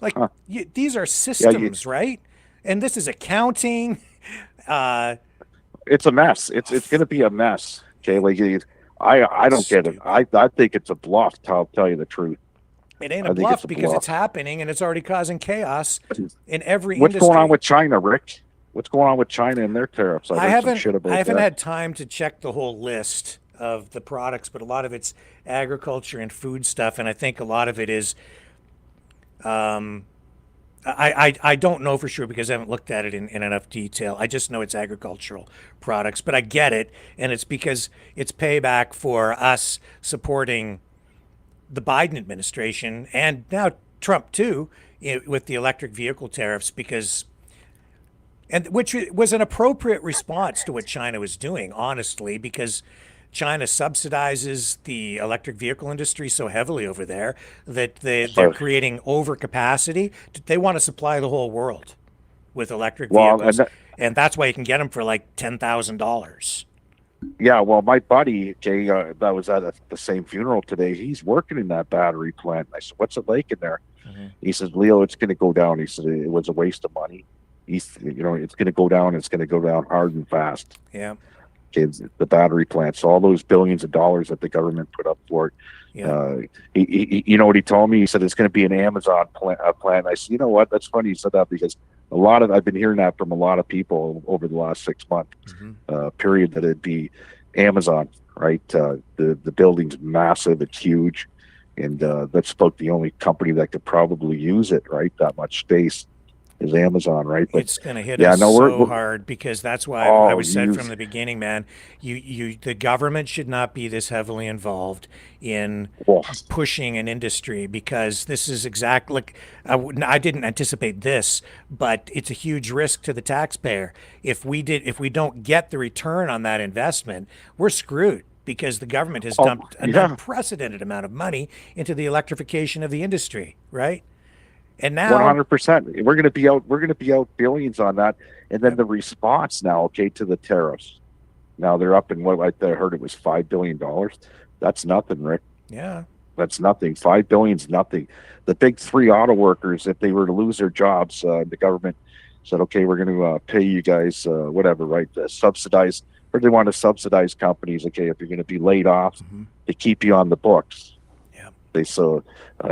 Like, these are systems, right? And this is accounting. It's a mess. It's going to be a mess. Okay, like I don't get it. I think it's a bluff. I'll tell you the truth. It ain't a bluff because it's happening and it's already causing chaos in every What's industry. going on with China, Rick? What's going on with China and their tariffs? I haven't had time to check the whole list of the products, but a lot of it's agriculture and food stuff, and I think a lot of it is. I don't know for sure because I haven't looked at it in enough detail. I just know it's agricultural products, but I get it, and it's because it's payback for us supporting the Biden administration and now Trump too, with the electric vehicle tariffs, and which was an appropriate response to what China was doing, honestly, because China subsidizes the electric vehicle industry so heavily over there that they're creating overcapacity. They want to supply the whole world with electric vehicles, and that's why you can get them for like $10,000. Yeah, well, my buddy Jay, that was at the same funeral today. He's working in that battery plant. I said, "What's it like in there?" Mm-hmm. He says, "Leo, it's going to go down." He said, "It was a waste of money. It's going to go down. It's going to go down hard and fast." Yeah. Kids, the battery plants, all those billions of dollars that the government put up for it. Yeah. You know what he told me? He said it's going to be an Amazon plant. I said, you know what? That's funny you said that because I've been hearing that from a lot of people over the last 6 months period, that it'd be Amazon, right? The building's massive, it's huge, and that's about the only company that could probably use it, right? That much space is Amazon, right? But it's going to hit us so hard because that's why I was said from the beginning, man. The government should not be this heavily involved in pushing an industry, because this is exactly like I didn't anticipate this, but it's a huge risk to the taxpayer. If we don't get the return on that investment, we're screwed, because the government has dumped an unprecedented amount of money into the electrification of the industry, right? And now 100%, we're going to be out billions on that. And then the response now, to the tariffs. Now they're up in what I heard it was $5 billion. That's nothing, Rick. Yeah. That's nothing. $5 billion's nothing. The big three auto workers, if they were to lose their jobs, the government said, okay, we're going to pay you guys whatever, right? Subsidize, or they want to subsidize companies. Okay, if you're going to be laid off, they keep you on the books. So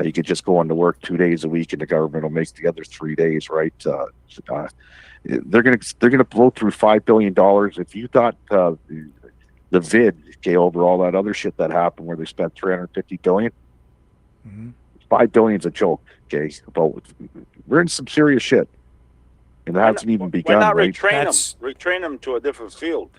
you could just go on to work 2 days a week, and the government will make the other 3 days, right? They're gonna blow through $5 billion. If you thought the vid, over all that other shit that happened where they spent $350 billion, $5 billion's a joke. But we're in some serious shit, and it hasn't even begun. Why not right? retrain them to a different field?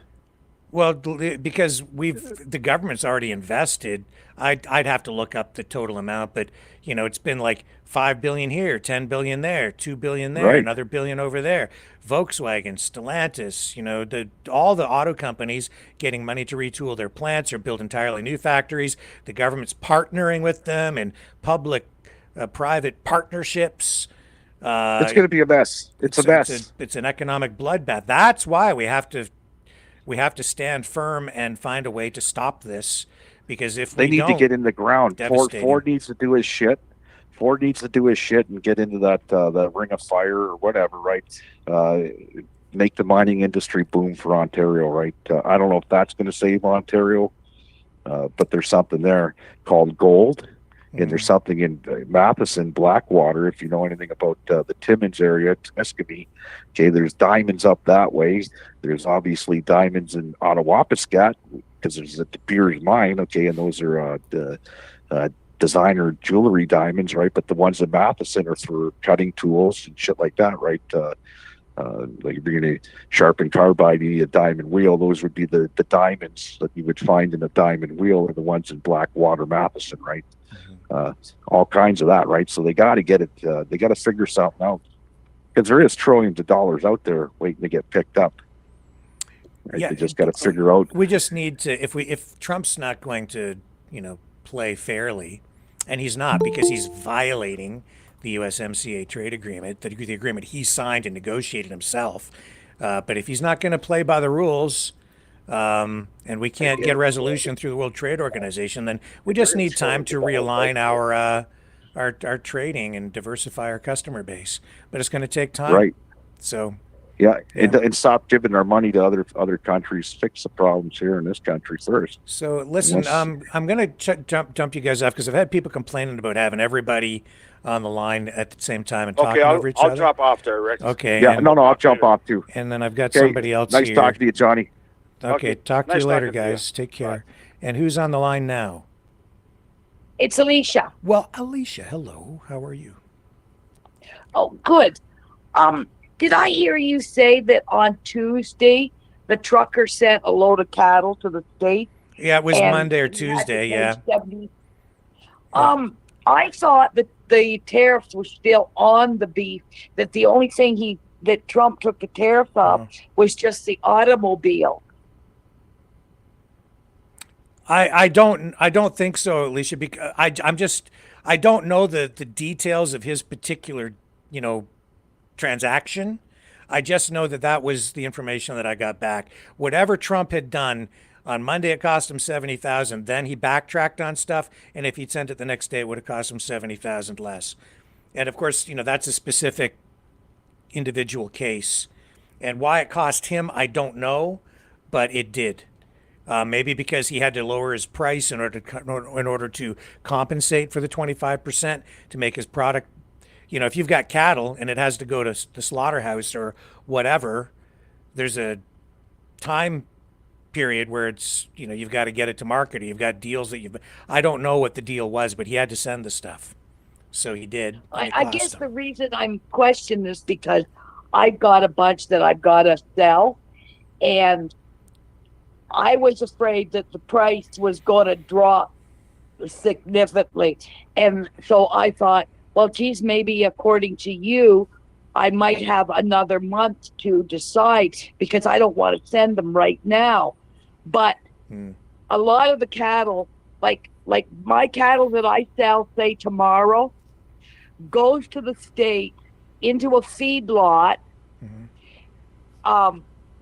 Well, because the government's already invested. I'd have to look up the total amount, but it's been like $5 billion here, $10 billion there, $2 billion there, another billion over there. Volkswagen, Stellantis, all the auto companies getting money to retool their plants or build entirely new factories. The government's partnering with them in public-private partnerships. It's going to be a mess. It's a mess. It's an economic bloodbath. That's why we have to stand firm and find a way to stop this, because if they need to get in the ground, Ford needs to do his shit. Ford needs to do his shit and get into that ring of fire or whatever, right? make the mining industry boom for Ontario, right? I don't know if that's going to save Ontario, but there's something there called gold. And there's something in Matheson, Blackwater, if you know anything about the Timmins area, Tuscany. Okay, there's diamonds up that way. There's obviously diamonds in Ottawapiskat because there's a De Beers mine, okay, and those are designer jewelry diamonds, right? But the ones in Matheson are for cutting tools and shit like that, right? Like if you're going to sharpen carbide, you need a diamond wheel. Those would be the diamonds that you would find in a diamond wheel are the ones in Blackwater, Matheson, right? All kinds of that, right? So they got to get it. They got to figure something out because there is trillions of dollars out there waiting to get picked up. Right? Yeah, they just got to figure out. We just need to. If Trump's not going to, play fairly, and he's not because he's violating the USMCA trade agreement, the agreement he signed and negotiated himself. But if he's not going to play by the rules, and we can't get a resolution through the World Trade Organization, then we just need time to realign our trading and diversify our customer base. But it's going to take time. Right. So. Yeah, and stop giving our money to other countries. Fix the problems here in this country first. So listen, I'm going to jump you guys off because I've had people complaining about having everybody on the line at the same time and talking over each other. I'll drop off there, Rick. Okay. Yeah, no, I'll jump off too. And then I've got somebody else nice here. talking to you, Johnny. Okay, talk to you later, guys. Take care. Bye. And who's on the line now? It's Alicia. Well, Alicia, hello. How are you? Oh, good. Did I hear you say that on Tuesday the trucker sent a load of cattle to the state? Yeah, it was and Monday or he had to Tuesday, pay yeah. 70. I thought that the tariffs were still on the beef, that the only thing that Trump took the tariffs off was just the automobile. I don't think so, Alicia, because I don't know the details of his particular, transaction. I just know that was the information that I got back. Whatever Trump had done on Monday, it cost him $70,000. Then he backtracked on stuff, and if he'd sent it the next day, it would have cost him $70,000 less. And of course, that's a specific individual case. And why it cost him, I don't know, but it did. Maybe because he had to lower his price in order to compensate for the 25% to make his product. If you've got cattle and it has to go to the slaughterhouse or whatever, there's a time period where it's, you've got to get it to market. Or you've got deals that I don't know what the deal was, but he had to send the stuff. So he did. I guess the reason I'm questioning this because I've got a bunch that I've got to sell, and I was afraid that the price was going to drop significantly. And so I thought, well, geez, maybe according to you, I might have another month to decide because I don't want to send them right now. But a lot of the cattle, like my cattle that I sell, say tomorrow, goes to the state into a feedlot.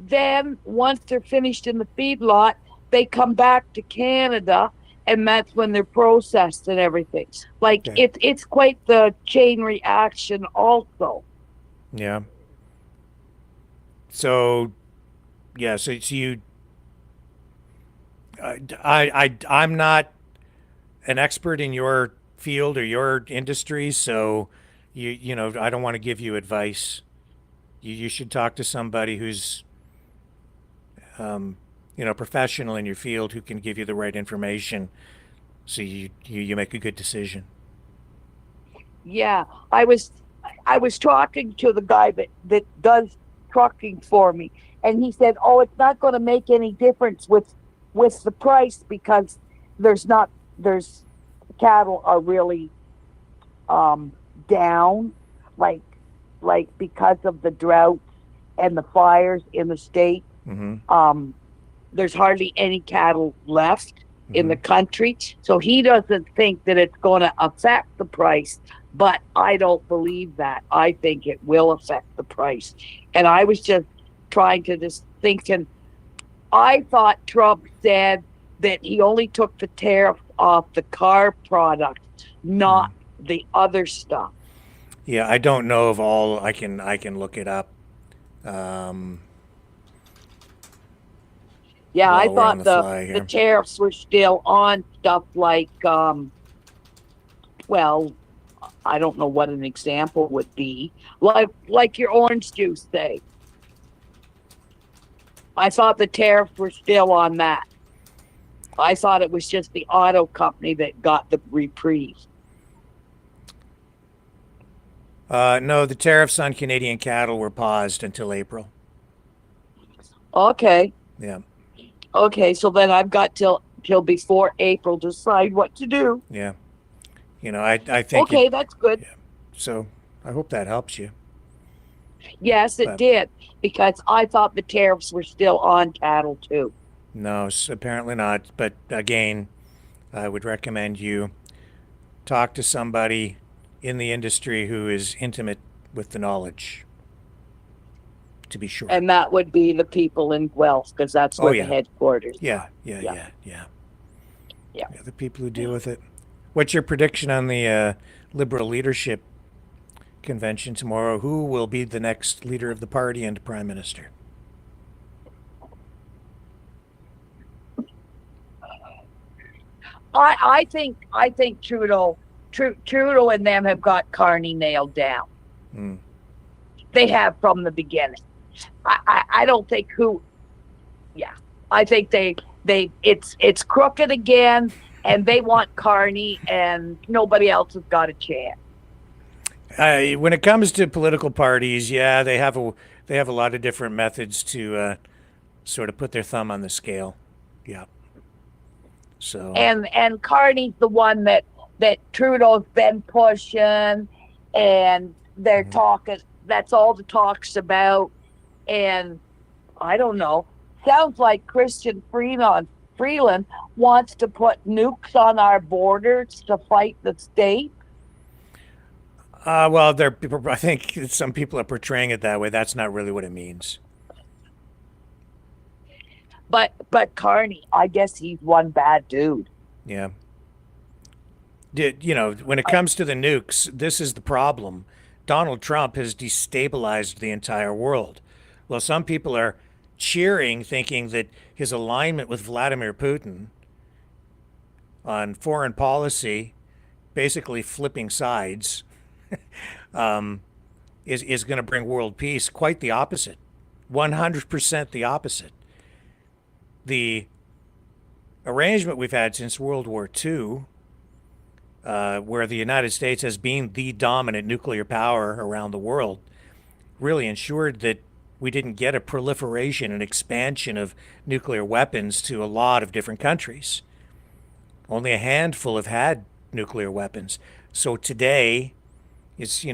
Then once they're finished in the feedlot, they come back to Canada, and that's when they're processed and everything. Like it's quite the chain reaction also. Yeah. So you, I'm not an expert in your field or your industry, so I don't want to give you advice. You should talk to somebody who's professional in your field who can give you the right information so you make a good decision. Yeah, I was talking to the guy that does trucking for me, and he said, "Oh, it's not going to make any difference with the price because there's cattle are really down, like because of the drought and the fires in the state. There's hardly any cattle left in the country, so he doesn't think that it's going to affect the price. But I don't believe that. I think it will affect the price. And I was just trying to thinking, I thought Trump said that he only took the tariff off the car product, not the other stuff. Yeah, I don't know of all. I can look it up. Yeah, I While we're on thought the the fly the here. tariffs were still on stuff like well, I don't know what an example would be. Like your orange juice thing. I thought the tariffs were still on that. I thought it was just the auto company that got the reprieve. No, the tariffs on Canadian cattle were paused until April. Okay. Yeah, Okay, so then I've got till before April to decide what to do. yeah. I think it. Okay, that's good. So I hope that helps you. Yes, it But did, because I thought the tariffs were still on cattle too. no, apparently not. But again, I would recommend you talk to somebody in the industry who is intimate with the knowledge, to be sure. And that would be the people in Guelph, because that's Oh, where yeah. the headquarters Yeah, are. yeah, Yeah. yeah, yeah. Yeah. Yeah, the people who deal with it. What's your prediction on the Liberal leadership convention tomorrow? Who will be the next leader of the party and prime minister? I think Trudeau and them have got Carney nailed down. Hmm. They have from the beginning. I don't think who. Yeah, I think it's crooked again, and they want Carney, and nobody else has got a chance. When it comes to political parties, yeah, they have a lot of different methods to sort of put their thumb on the scale. Yeah. So. And Carney's the one that Trudeau's been pushing, and they're talking. That's all the talk's about. And I don't know. Sounds like Christian Freeland wants to put nukes on our borders to fight the state. Well, I think some people are portraying it that way. That's not really what it means. But Carney, I guess he's one bad dude. Yeah. When it comes to the nukes, this is the problem. Donald Trump has destabilized the entire world. Well, some people are cheering, thinking that his alignment with Vladimir Putin on foreign policy, basically flipping sides, is going to bring world peace. Quite the opposite. 100% the opposite. The arrangement we've had since World War II, where the United States has been the dominant nuclear power around the world, really ensured that we didn't get a proliferation and expansion of nuclear weapons to a lot of different countries. Only a handful have had nuclear weapons. So today, it's,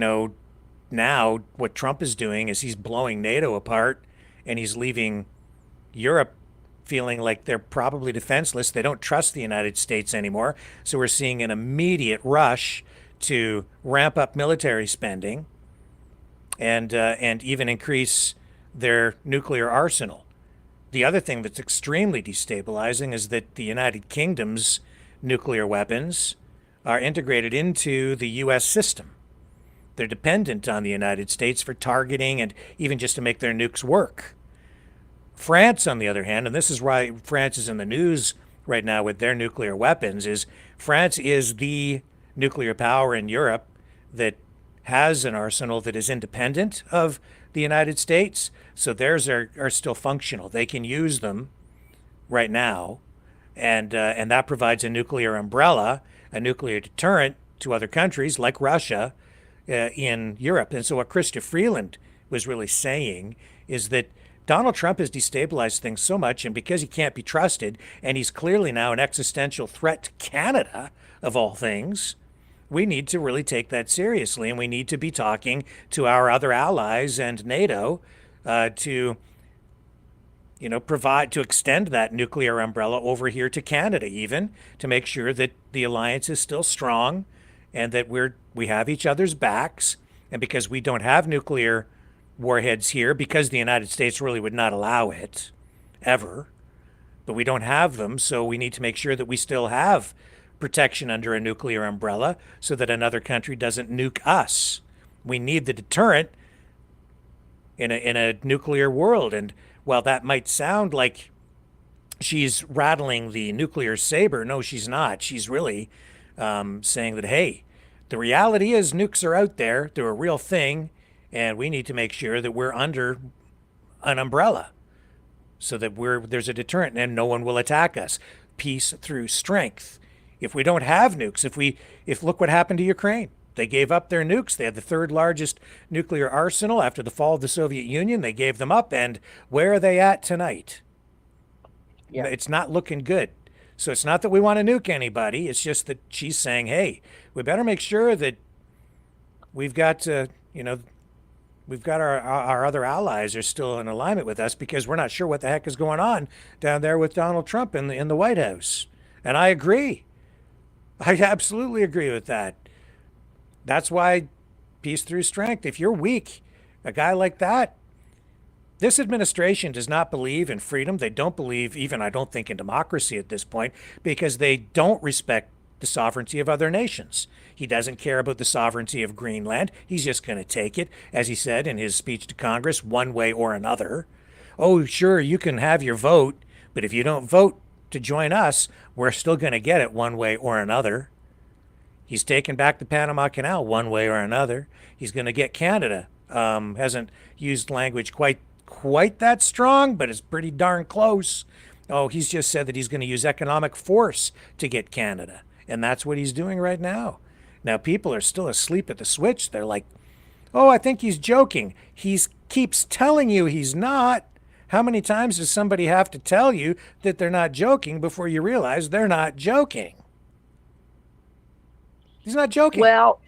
now what Trump is doing is he's blowing NATO apart, and he's leaving Europe feeling like they're probably defenseless. They don't trust the United States anymore. So we're seeing an immediate rush to ramp up military spending and even increase their nuclear arsenal. The other thing that's extremely destabilizing is that the United Kingdom's nuclear weapons are integrated into the U.S. system. They're dependent on the United States for targeting and even just to make their nukes work. France, on the other hand, and this is why France is in the news right now with their nuclear weapons, is France is the nuclear power in Europe that has an arsenal that is independent of the United States. So theirs are still functional. They can use them right now, and that provides a nuclear umbrella, a nuclear deterrent to other countries like Russia in Europe. And so what Chrystia Freeland was really saying is that Donald Trump has destabilized things so much, and because he can't be trusted, and he's clearly now an existential threat to Canada, of all things, we need to really take that seriously, and we need to be talking to our other allies and NATO to provide, to extend that nuclear umbrella over here to Canada, even to make sure that the alliance is still strong and that we have each other's backs. And because we don't have nuclear warheads here, because the United States really would not allow it ever, but we don't have them, so we need to make sure that we still have protection under a nuclear umbrella so that another country doesn't nuke us. We need the deterrent in a nuclear world. And while that might sound like she's rattling the nuclear saber, no, she's not. She's really saying that, hey, the reality is nukes are out there. They're a real thing. And we need to make sure that we're under an umbrella so that there's a deterrent and no one will attack us. Peace through strength. If we don't have nukes, if look what happened to Ukraine. They gave up their nukes. They had the third largest nuclear arsenal after the fall of the Soviet Union. They gave them up. And where are they at tonight? Yeah. It's not looking good. So it's not that we want to nuke anybody. It's just that she's saying, hey, we better make sure that we've got, we've got our other allies are still in alignment with us, because we're not sure what the heck is going on down there with Donald Trump in the White House. And I agree. I absolutely agree with that. That's why peace through strength. If you're weak, a guy like that, this administration does not believe in freedom. They don't believe even, I don't think, in democracy at this point, because they don't respect the sovereignty of other nations. He doesn't care about the sovereignty of Greenland. He's just going to take it, as he said in his speech to Congress, one way or another. Oh, sure, you can have your vote, but if you don't vote to join us, we're still going to get it one way or another. He's taken back the Panama Canal one way or another. He's going to get Canada. Hasn't used language quite that strong, but it's pretty darn close. Oh, he's just said that he's going to use economic force to get Canada. And that's what he's doing right now. Now, people are still asleep at the switch. They're like, oh, I think he's joking. He keeps telling you he's not. How many times does somebody have to tell you that they're not joking before you realize they're not joking? He's not joking. Well,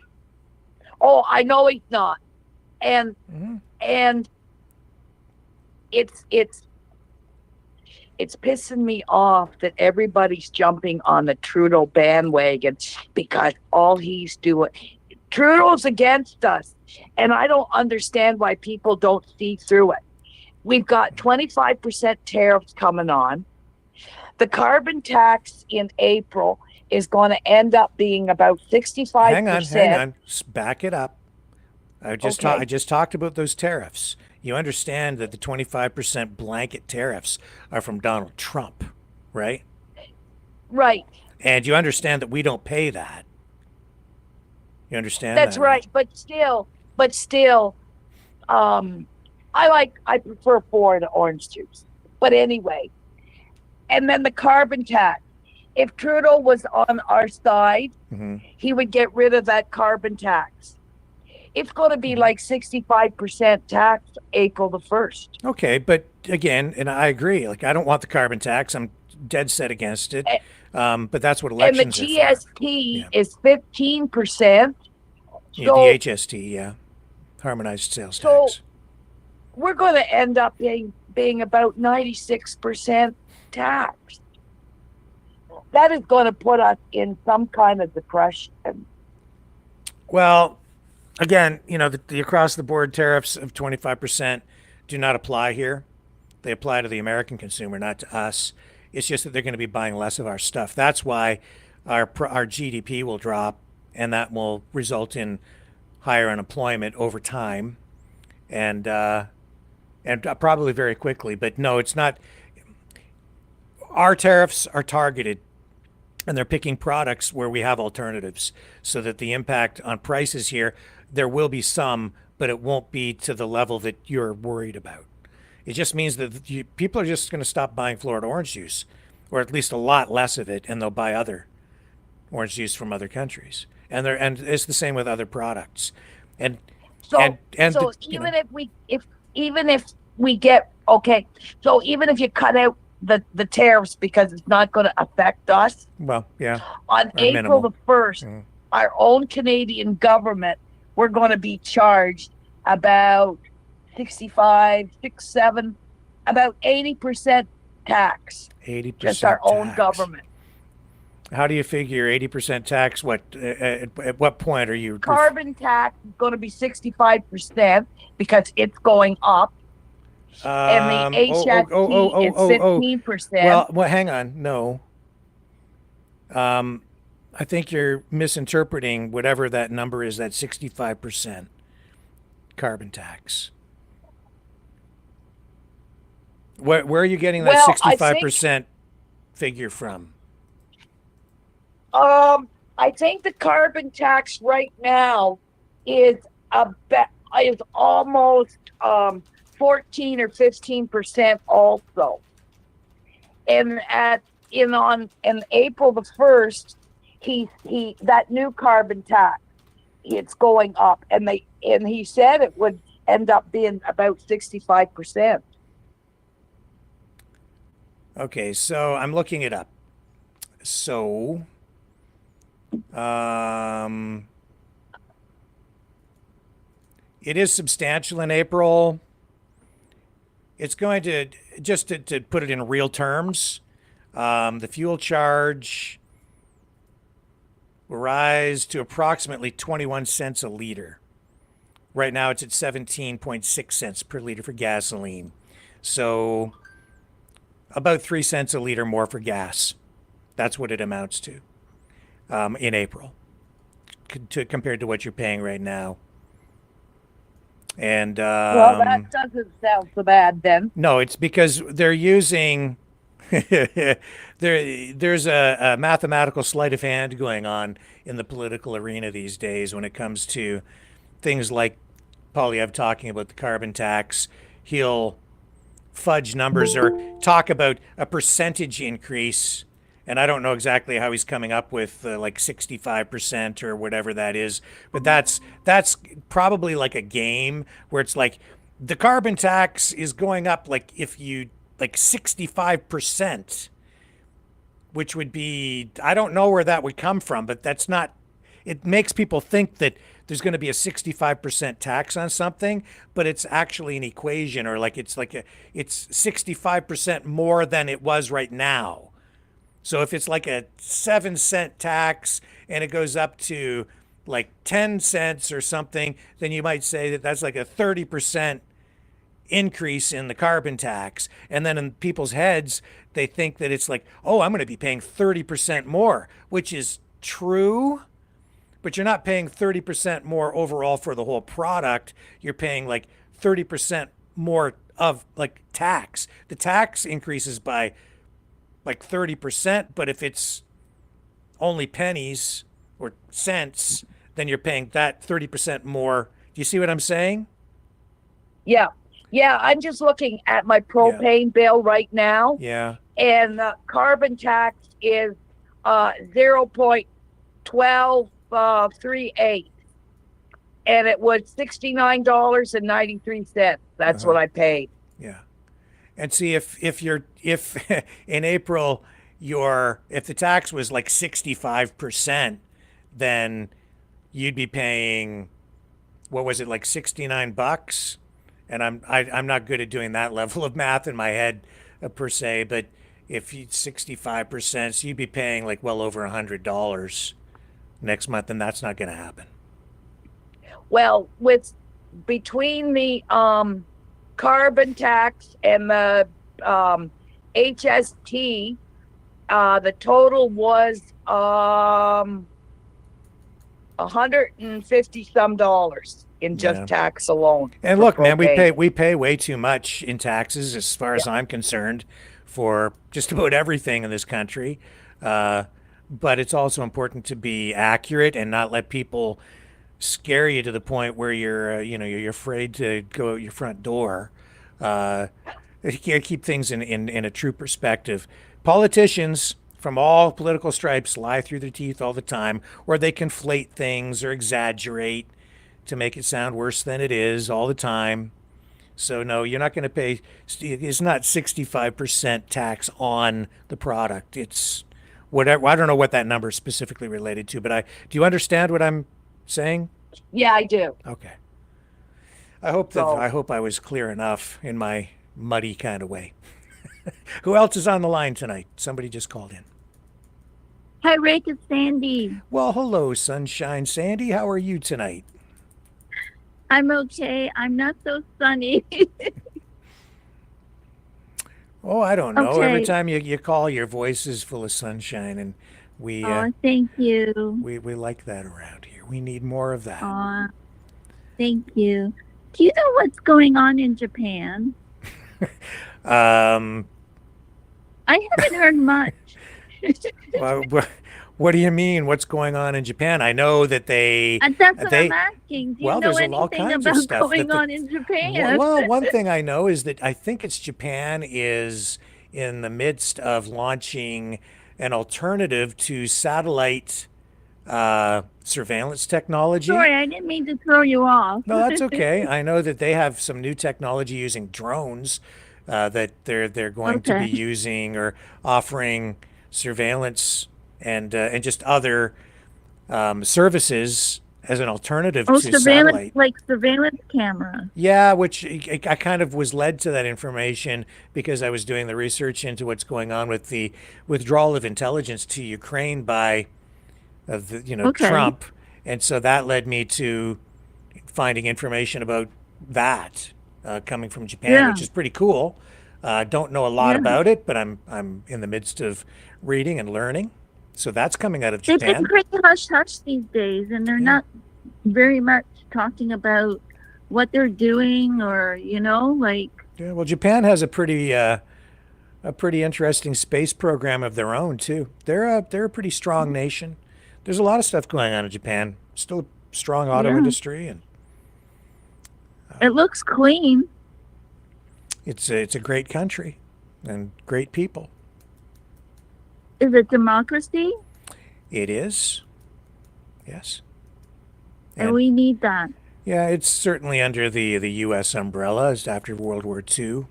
I know he's not. And and it's pissing me off that everybody's jumping on the Trudeau bandwagon, because all he's doing, Trudeau's against us, and I don't understand why people don't see through it. We've got 25% tariffs coming on. The carbon tax in April is going to end up being about 65%. Hang on. Back it up. I just talked about those tariffs. You understand that the 25% blanket tariffs are from Donald Trump, right? Right. And you understand that we don't pay that. You understand That's that, right. But still, I prefer Florida orange juice. But anyway, and then the carbon tax. If Trudeau was on our side, he would get rid of that carbon tax. It's going to be like 65% tax April the 1st. Okay, but again, and I agree. Like, I don't want the carbon tax. I'm dead set against it. But that's what elections are for. And the GST is 15%. The HST, yeah. Harmonized sales tax. We're going to end up being about 96% tax. That is going to put us in some kind of depression. Well, again, the across-the-board tariffs of 25% do not apply here. They apply to the American consumer, not to us. It's just that they're going to be buying less of our stuff. That's why our GDP will drop, and that will result in higher unemployment over time, and probably very quickly. But no, it's not. Our tariffs are targeted, and they're picking products where we have alternatives, so that the impact on prices here, there will be some, but it won't be to the level that you're worried about. It just means that people are just going to stop buying Florida orange juice, or at least a lot less of it, and they'll buy other orange juice from other countries. And it's the same with other products. Even if you cut out the tariffs because it's not going to affect us. Well, yeah. On April the 1st, our own Canadian government, we're going to be charged about 80% tax. 80% just our tax. own government. How do you figure 80% tax? What at what point are you? Carbon tax is going to be 65% because it's going up. And the HST is 15%. Well, hang on. No. I think you're misinterpreting whatever that number is, that 65% carbon tax. Where are you getting that Well, 65% figure from? I think the carbon tax right now is is almost 14 or 15% also. And in April the 1st, he that new carbon tax, it's going up, and he said it would end up being about 65%. Okay, so I'm looking it up. So, it is substantial in April. It's going to, just to put it in real terms, the fuel charge will rise to approximately 21 cents a liter. Right now it's at 17.6 cents per liter for gasoline. So about 3 cents a liter more for gas. That's what it amounts to in April compared to what you're paying right now. And Well, that doesn't sound so bad then. no, it's because they're using there's a mathematical sleight of hand going on in the political arena these days when it comes to things like Polyev talking about the carbon tax. He'll fudge numbers or talk about a percentage increase, and I don't know exactly how he's coming up with like 65% or whatever that is, but that's probably like a game where it's like the carbon tax is going up like if you like 65%, which would be, I don't know where that would come from, but that's not, it makes people think that there's going to be a 65% tax on something, but it's actually an equation, or like it's 65% more than it was right now. So if it's like a 7-cent tax and it goes up to like 10 cents or something, then you might say that that's like a 30% increase in the carbon tax. And then in people's heads, they think that it's like, oh, I'm going to be paying 30% more, which is true, but you're not paying 30% more overall for the whole product. You're paying like 30% more of like tax. The tax increases by like 30%, but if it's only pennies or cents, then you're paying that 30% more. Do you see what I'm saying? Yeah. Yeah, I'm just looking at my propane bill right now. Yeah. And the carbon tax is 0.1238. And it was $69.93. That's what I paid. Yeah. And see, if in April if the tax was like 65%, then you'd be paying, what was it, like $69? And I'm not good at doing that level of math in my head per se, but if you 65%, so you'd be paying like well over $100 next month, and that's not going to happen. Well, between the carbon tax and the HST, the total was $150 some in just tax alone. And look, man, we pay way too much in taxes, as far as I'm concerned, for just about everything in this country. But it's also important to be accurate and not let people scare you to the point where you're afraid to go out your front door. Keep things in a true perspective. Politicians from all political stripes lie through their teeth all the time, or they conflate things or exaggerate to make it sound worse than it is all the time. So no, you're not going to pay. It's not 65% tax on the product. It's whatever. I don't know what that number is specifically related to, but do you understand what I'm saying? Yeah, I do. Okay. I hope I was clear enough in my muddy kind of way. Who else is on the line tonight? Somebody just called in. Hi, Rick. It's Sandy. Well, hello, Sunshine Sandy. How are you tonight? I'm okay. I'm not so sunny. Oh, I don't know. Okay. Every time you call, your voice is full of sunshine, and we thank you. we like that around here. We need more of that. Thank you. Do you know what's going on in Japan? Um, I haven't heard much. what do you mean? What's going on in Japan? I know that And that's what I'm they asking. Do you well, know there's all anything kinds of about stuff that going on in Japan? well, one thing I know is that I think it's Japan is in the midst of launching an alternative to satellite surveillance technology. Sorry, I didn't mean to throw you off. No, that's okay. I know that they have some new technology using drones that they're going to be Okay. using or offering surveillance and just other services as an alternative Oh, to satellite. surveillance camera. Yeah, which I kind of was led to that information because I was doing the research into what's going on with the withdrawal of intelligence to Ukraine by Okay. Trump, and so that led me to finding information about that coming from Japan, Yeah. which is pretty cool. Don't know a lot Yeah. about it, but I'm in the midst of reading and learning. So that's coming out of They've been Japan. pretty hush hush these days, and they're Yeah. not very much talking about what they're doing or, like, Yeah, well, Japan has a pretty interesting space program of their own too. They're a pretty strong nation. There's a lot of stuff going on in Japan. Still a strong auto yeah. industry, and It looks clean. it's a great country and great people. Is it democracy? It is, yes. And And we need that. yeah, it's certainly under the U.S. umbrella as after World War II,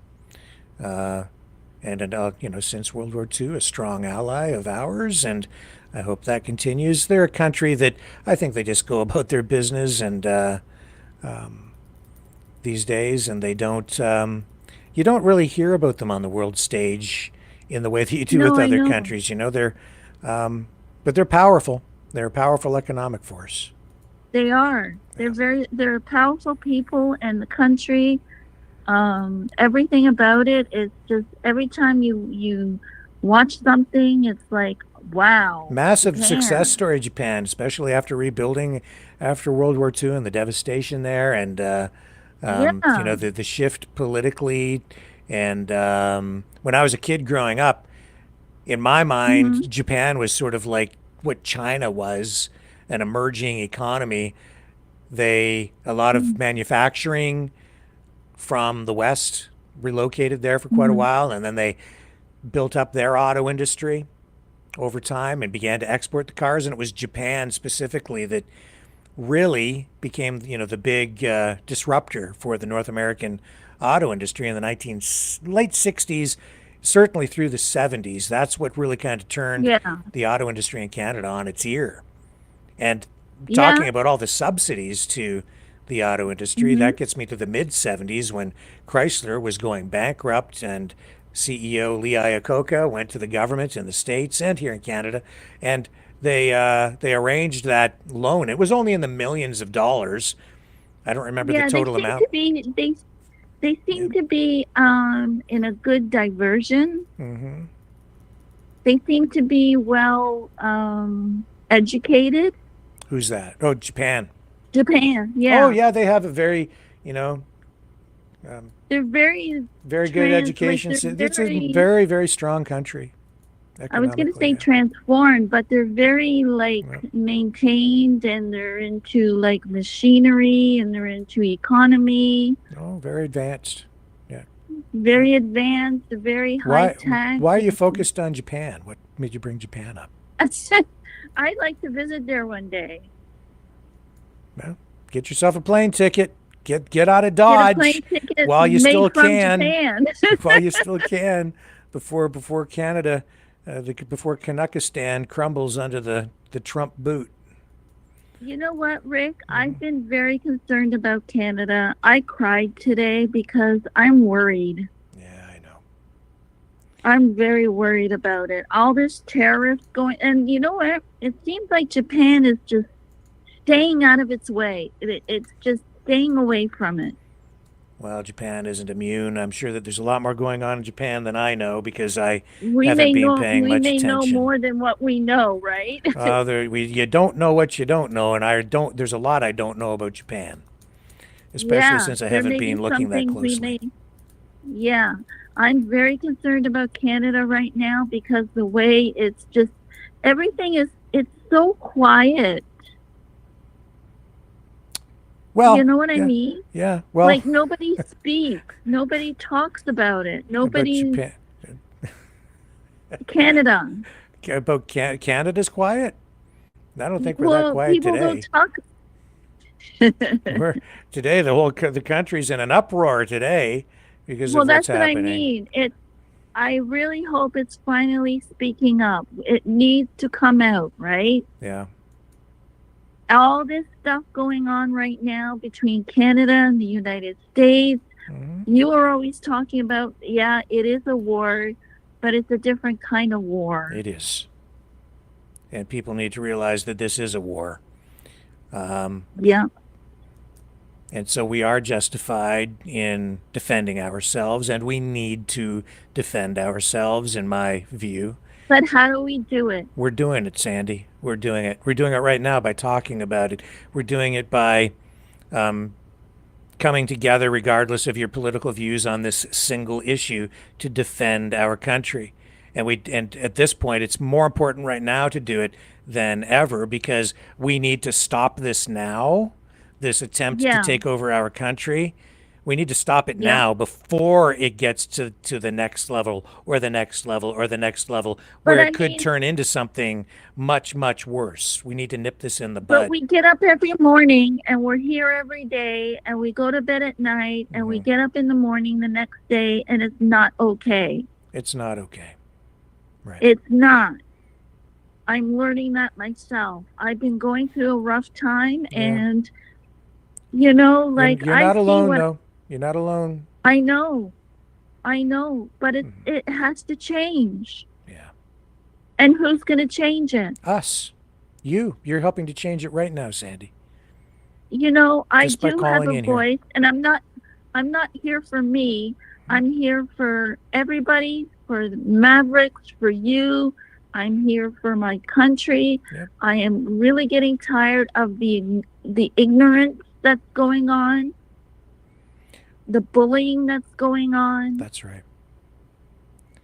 and since World War II, a strong ally of ours, and I hope that continues. They're a country that I think they just go about their business and these days, and they don't. You don't really hear about them on the world stage in the way that you do No, with I other know. countries. But they're powerful. They're a powerful economic force. They are. They're powerful people, and the country, everything about it is just every time you watch something, it's like, wow, Massive Japan. success story, Japan, especially after rebuilding after World War II and the devastation there, and Yeah. the shift politically. And when I was a kid growing up, in my hmm mind, Japan was sort of like what China was, an emerging economy. A lot of manufacturing from the West relocated there for quite a hmm while, and then they built up their auto industry over time and began to export the cars. And it was Japan specifically that really became, the big disruptor for the North American auto industry in the late 60s, certainly through the 70s. That's what really kind of turned Yeah. the auto industry in Canada on its ear. And Yeah. talking about all the subsidies to the auto industry, hmm that gets me to the mid 70s when Chrysler was going bankrupt and CEO Lee Iacocca went to the government in the States and here in Canada, and they arranged that loan. It was only in the millions of dollars. I don't remember the Yeah. They total seem amount. to be. They Yeah. seem to be in a good diversion. hmm They seem to be well educated. Who's that? Oh, Japan. Japan. Oh, Yeah. yeah, they have a very, um, They're very very good education. they're It's a very. very, very strong country I was going to economically. say Yeah. transformed, but they're very Yeah. maintained, and they're into machinery, and they're into economy, Oh, very advanced. Yeah. very advanced, very high tech. Why are you focused on Japan? What made you bring Japan up? I'd like to visit there one day. Well, get yourself a plane ticket. Get out of Get a Dodge plane ticket while you made still from can. Japan. While you still can, before Canada, before Kanakistan crumbles under the Trump boot. You know what, Rick? I've been very concerned about Canada. I cried today because I'm worried. Yeah, I know. I'm very worried about it. All this tariff going, and you know what? It seems like Japan is just staying out of its way. It's just staying away from it. Well, Japan isn't immune. I'm sure that there's a lot more going on in Japan than I know because I We haven't may been know. paying We much may know attention. more than what we know, right? You don't know what you don't know, and I don't. There's a lot I don't know about Japan, especially Yeah, since I there haven't may be been some looking that things we closely. may. Yeah, I'm very concerned about Canada right now because the way it's just everything is it's so quiet. Well, You know what I yeah, mean? yeah. Well, Like nobody speaks, nobody talks about it. about Nobody Japan, Canada. about Canada's quiet. I don't think we're that Well, quiet people don't today. talk. We're today the country's in an uproar today because Well, of what's that's what I happening. mean. I really hope it's finally speaking up. It needs to come out, right? Yeah. All this stuff going on right now between Canada and the United States. Mhm. You are always talking about, yeah, it is a war, but it's a different kind of war. It is. And people need to realize that this is a war. Yeah. And so we are justified in defending ourselves, and we need to defend ourselves, in my view. But how do we do it? We're doing it, Sandy. We're doing it. We're doing it right now by talking about it. We're doing it by coming together, regardless of your political views on this single issue, to defend our country. And at this point, it's more important right now to do it than ever because we need to stop this now, this attempt to Yeah. take over our country. We need to stop it Yeah. now before it gets to the next level or the next level or the next level where But it I could mean, turn into something much, much worse. We need to nip this in the but bud. we get up every morning and we're here every day and we go to bed at night and we get up in the morning the next day and it's not okay. It's not okay. Right. It's not. I'm learning that myself. I've been going through a rough time Yeah. and you know, like You're I not see alone, what though. You're not alone. I know, but it has to change. Yeah. And who's going to change it? Us. You're helping to change it right now, Sandy. You know, I Just by do have calling a in here. voice, and I'm not here for me. I'm here for everybody, for the Mavericks, for you. I'm here for my country. Yep. I am really getting tired of the ignorance that's going on, the bullying that's going on. That's right.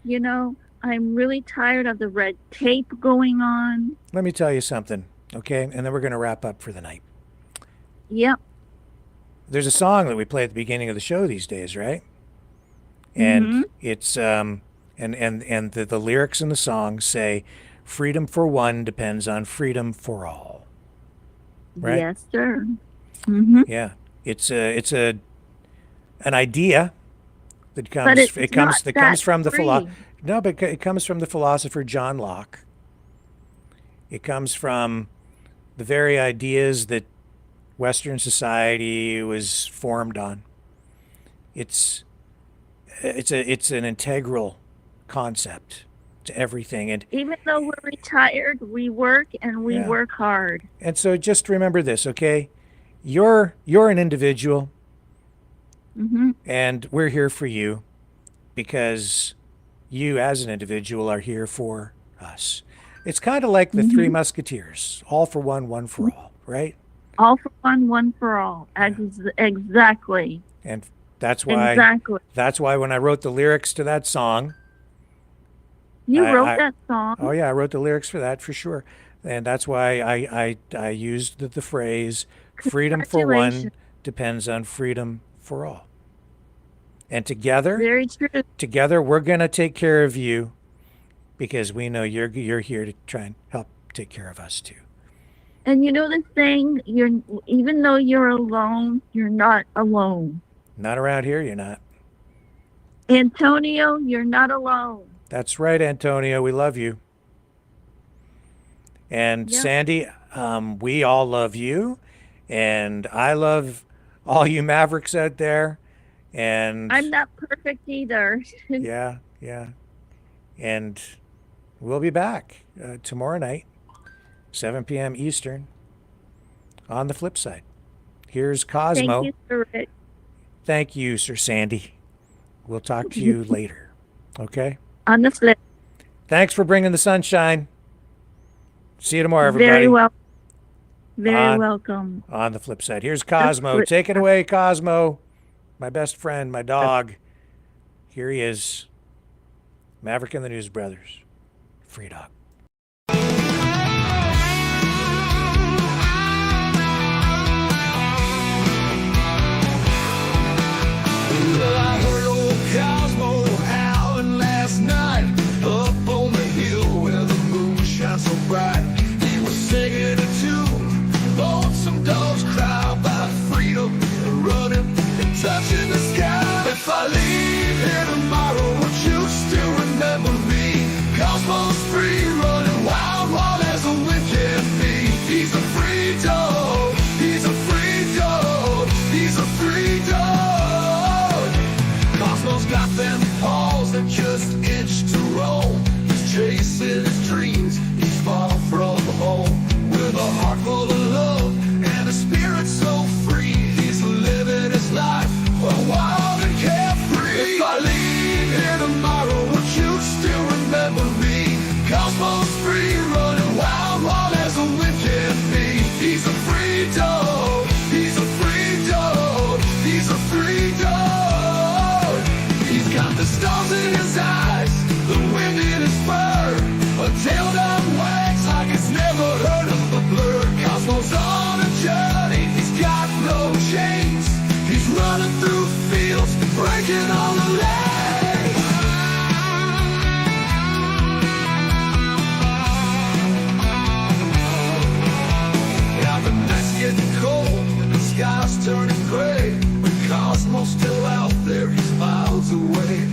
You know, I'm really tired of the red tape going on. Let me tell you something, okay? And then we're going to wrap up for the night. Yep. There's a song that we play at the beginning of the show these days, right? And Mhm. it's and the lyrics in the song say, "Freedom for one depends on freedom for all." Right? Yes, sir. Mm-hmm. Yeah. It's an idea that comes But it's it comes not that comes that from the free. No, but it comes from the philosopher John Locke. It comes from the very ideas that Western society was formed on. It's an integral concept to everything, Even though we're retired, we work and we Yeah. work hard. and so just remember this, okay? You're an individual, Mm-hmm. and we're here for you because you as an individual are here for us. It's kind of like the Three Musketeers, all for one for all, right? All for one for all. Exactly. And that's why Exactly. when I wrote the lyrics to that song, You I- wrote that song. oh yeah, I wrote the lyrics for that for sure. And that's why I used the phrase freedom for one Congratulations. depends on freedom for all. And together Very true. we're going to take care of you because we know you're here to try and help take care of us too. And you know the thing, even though you're alone, you're not alone. Not around here, you're not. Antonio, you're not alone. That's right, Antonio. We love you. And Yep. Sandy, we all love you. And I love all you Mavericks out there. And I'm not perfect either. yeah. And we'll be back tomorrow night, 7 p.m. Eastern, on the flip side. Here's Cosmo. Thank you, Sir Rick. Thank you, Sir Sandy. We'll talk to you later. Okay? On the flip. Thanks for bringing the sunshine. See you tomorrow, everybody. Very well. Very On- welcome. On the flip side. Here's Cosmo. flip Take it away, Cosmo. My best friend, my dog. Here he is, Maverick and the News Brothers. Free dog. Well, I heard old Cosmo howling last night up on the hill where the moon shines so bright. He was singing a tune, lonesome dogs cry about freedom, running and touching the sky. If I leave here tomorrow, would you still remember me? Cosmo's free, running wild, wild as the wind can be. He's a free dog, he's a free dog, he's a free dog. Cosmo's got them paws that just itch to roam. He's chasing his dreams, he's far from home. With a heart full of love and a spirit so free, he's living his life wild and carefree. If I leave here tomorrow, would you still remember me? Cosmo's free, running wild, wild as the wind can be. He's a free dog, he's a free dog, he's a free dog. He's got the stars in his eyes, the wind in his fur, a tail that wags like it's never heard of a blur. Cosmo's on a journey, he's got no chains. He's running through fields, breaking all the lanes. Now the night's getting cold and the sky's turning gray, but Cosmo's still out there, he's miles away.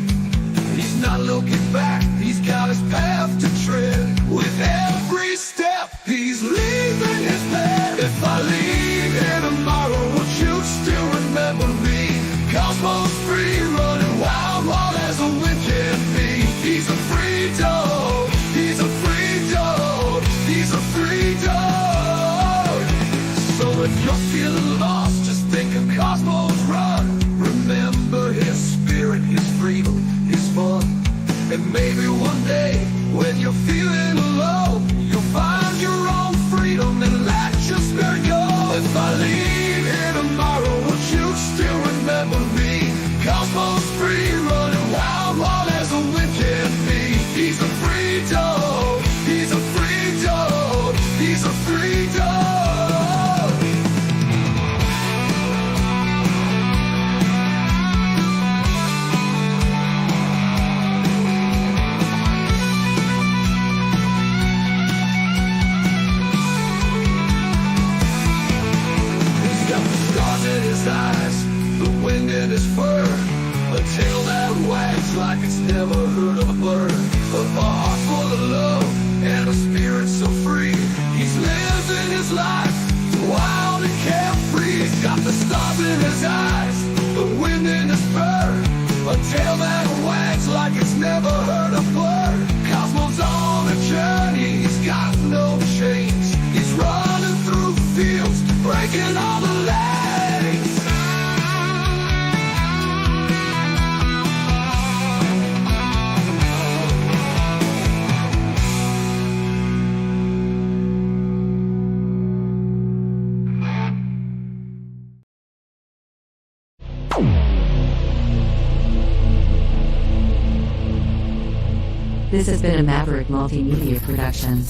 He's not looking back, he's got his path to tread. With every step, he's leaving his path. If I leave here tomorrow, would you still remember me? Cosmo's free, running wild, wild as the wind can be. He's a free dog, he's a free dog, he's a free dog. So if you're feeling lost, just think of Cosmo's run. Remember his spirit, his freedom, his fun. And maybe one day, when you're feeling low, you'll find your own freedom and let your spirit go. If I leave here tomorrow, would you still remember me? Cosmo's free, running wild, wild as the wind can be. He's a free dog, he's a free dog, he's a free dog. In his eyes, the wind in his fur, a tail that wags like it's never heard of a bird. A heart full of love and a spirit so free. He's living his life wild and carefree. He's got the stars in his eyes, the wind in his fur, a tail that wags like it's never heard a bird. Cosmo's on a journey, he's got no chains. He's running through fields, breaking all the lanes. This has been a Maverick Multimedia production.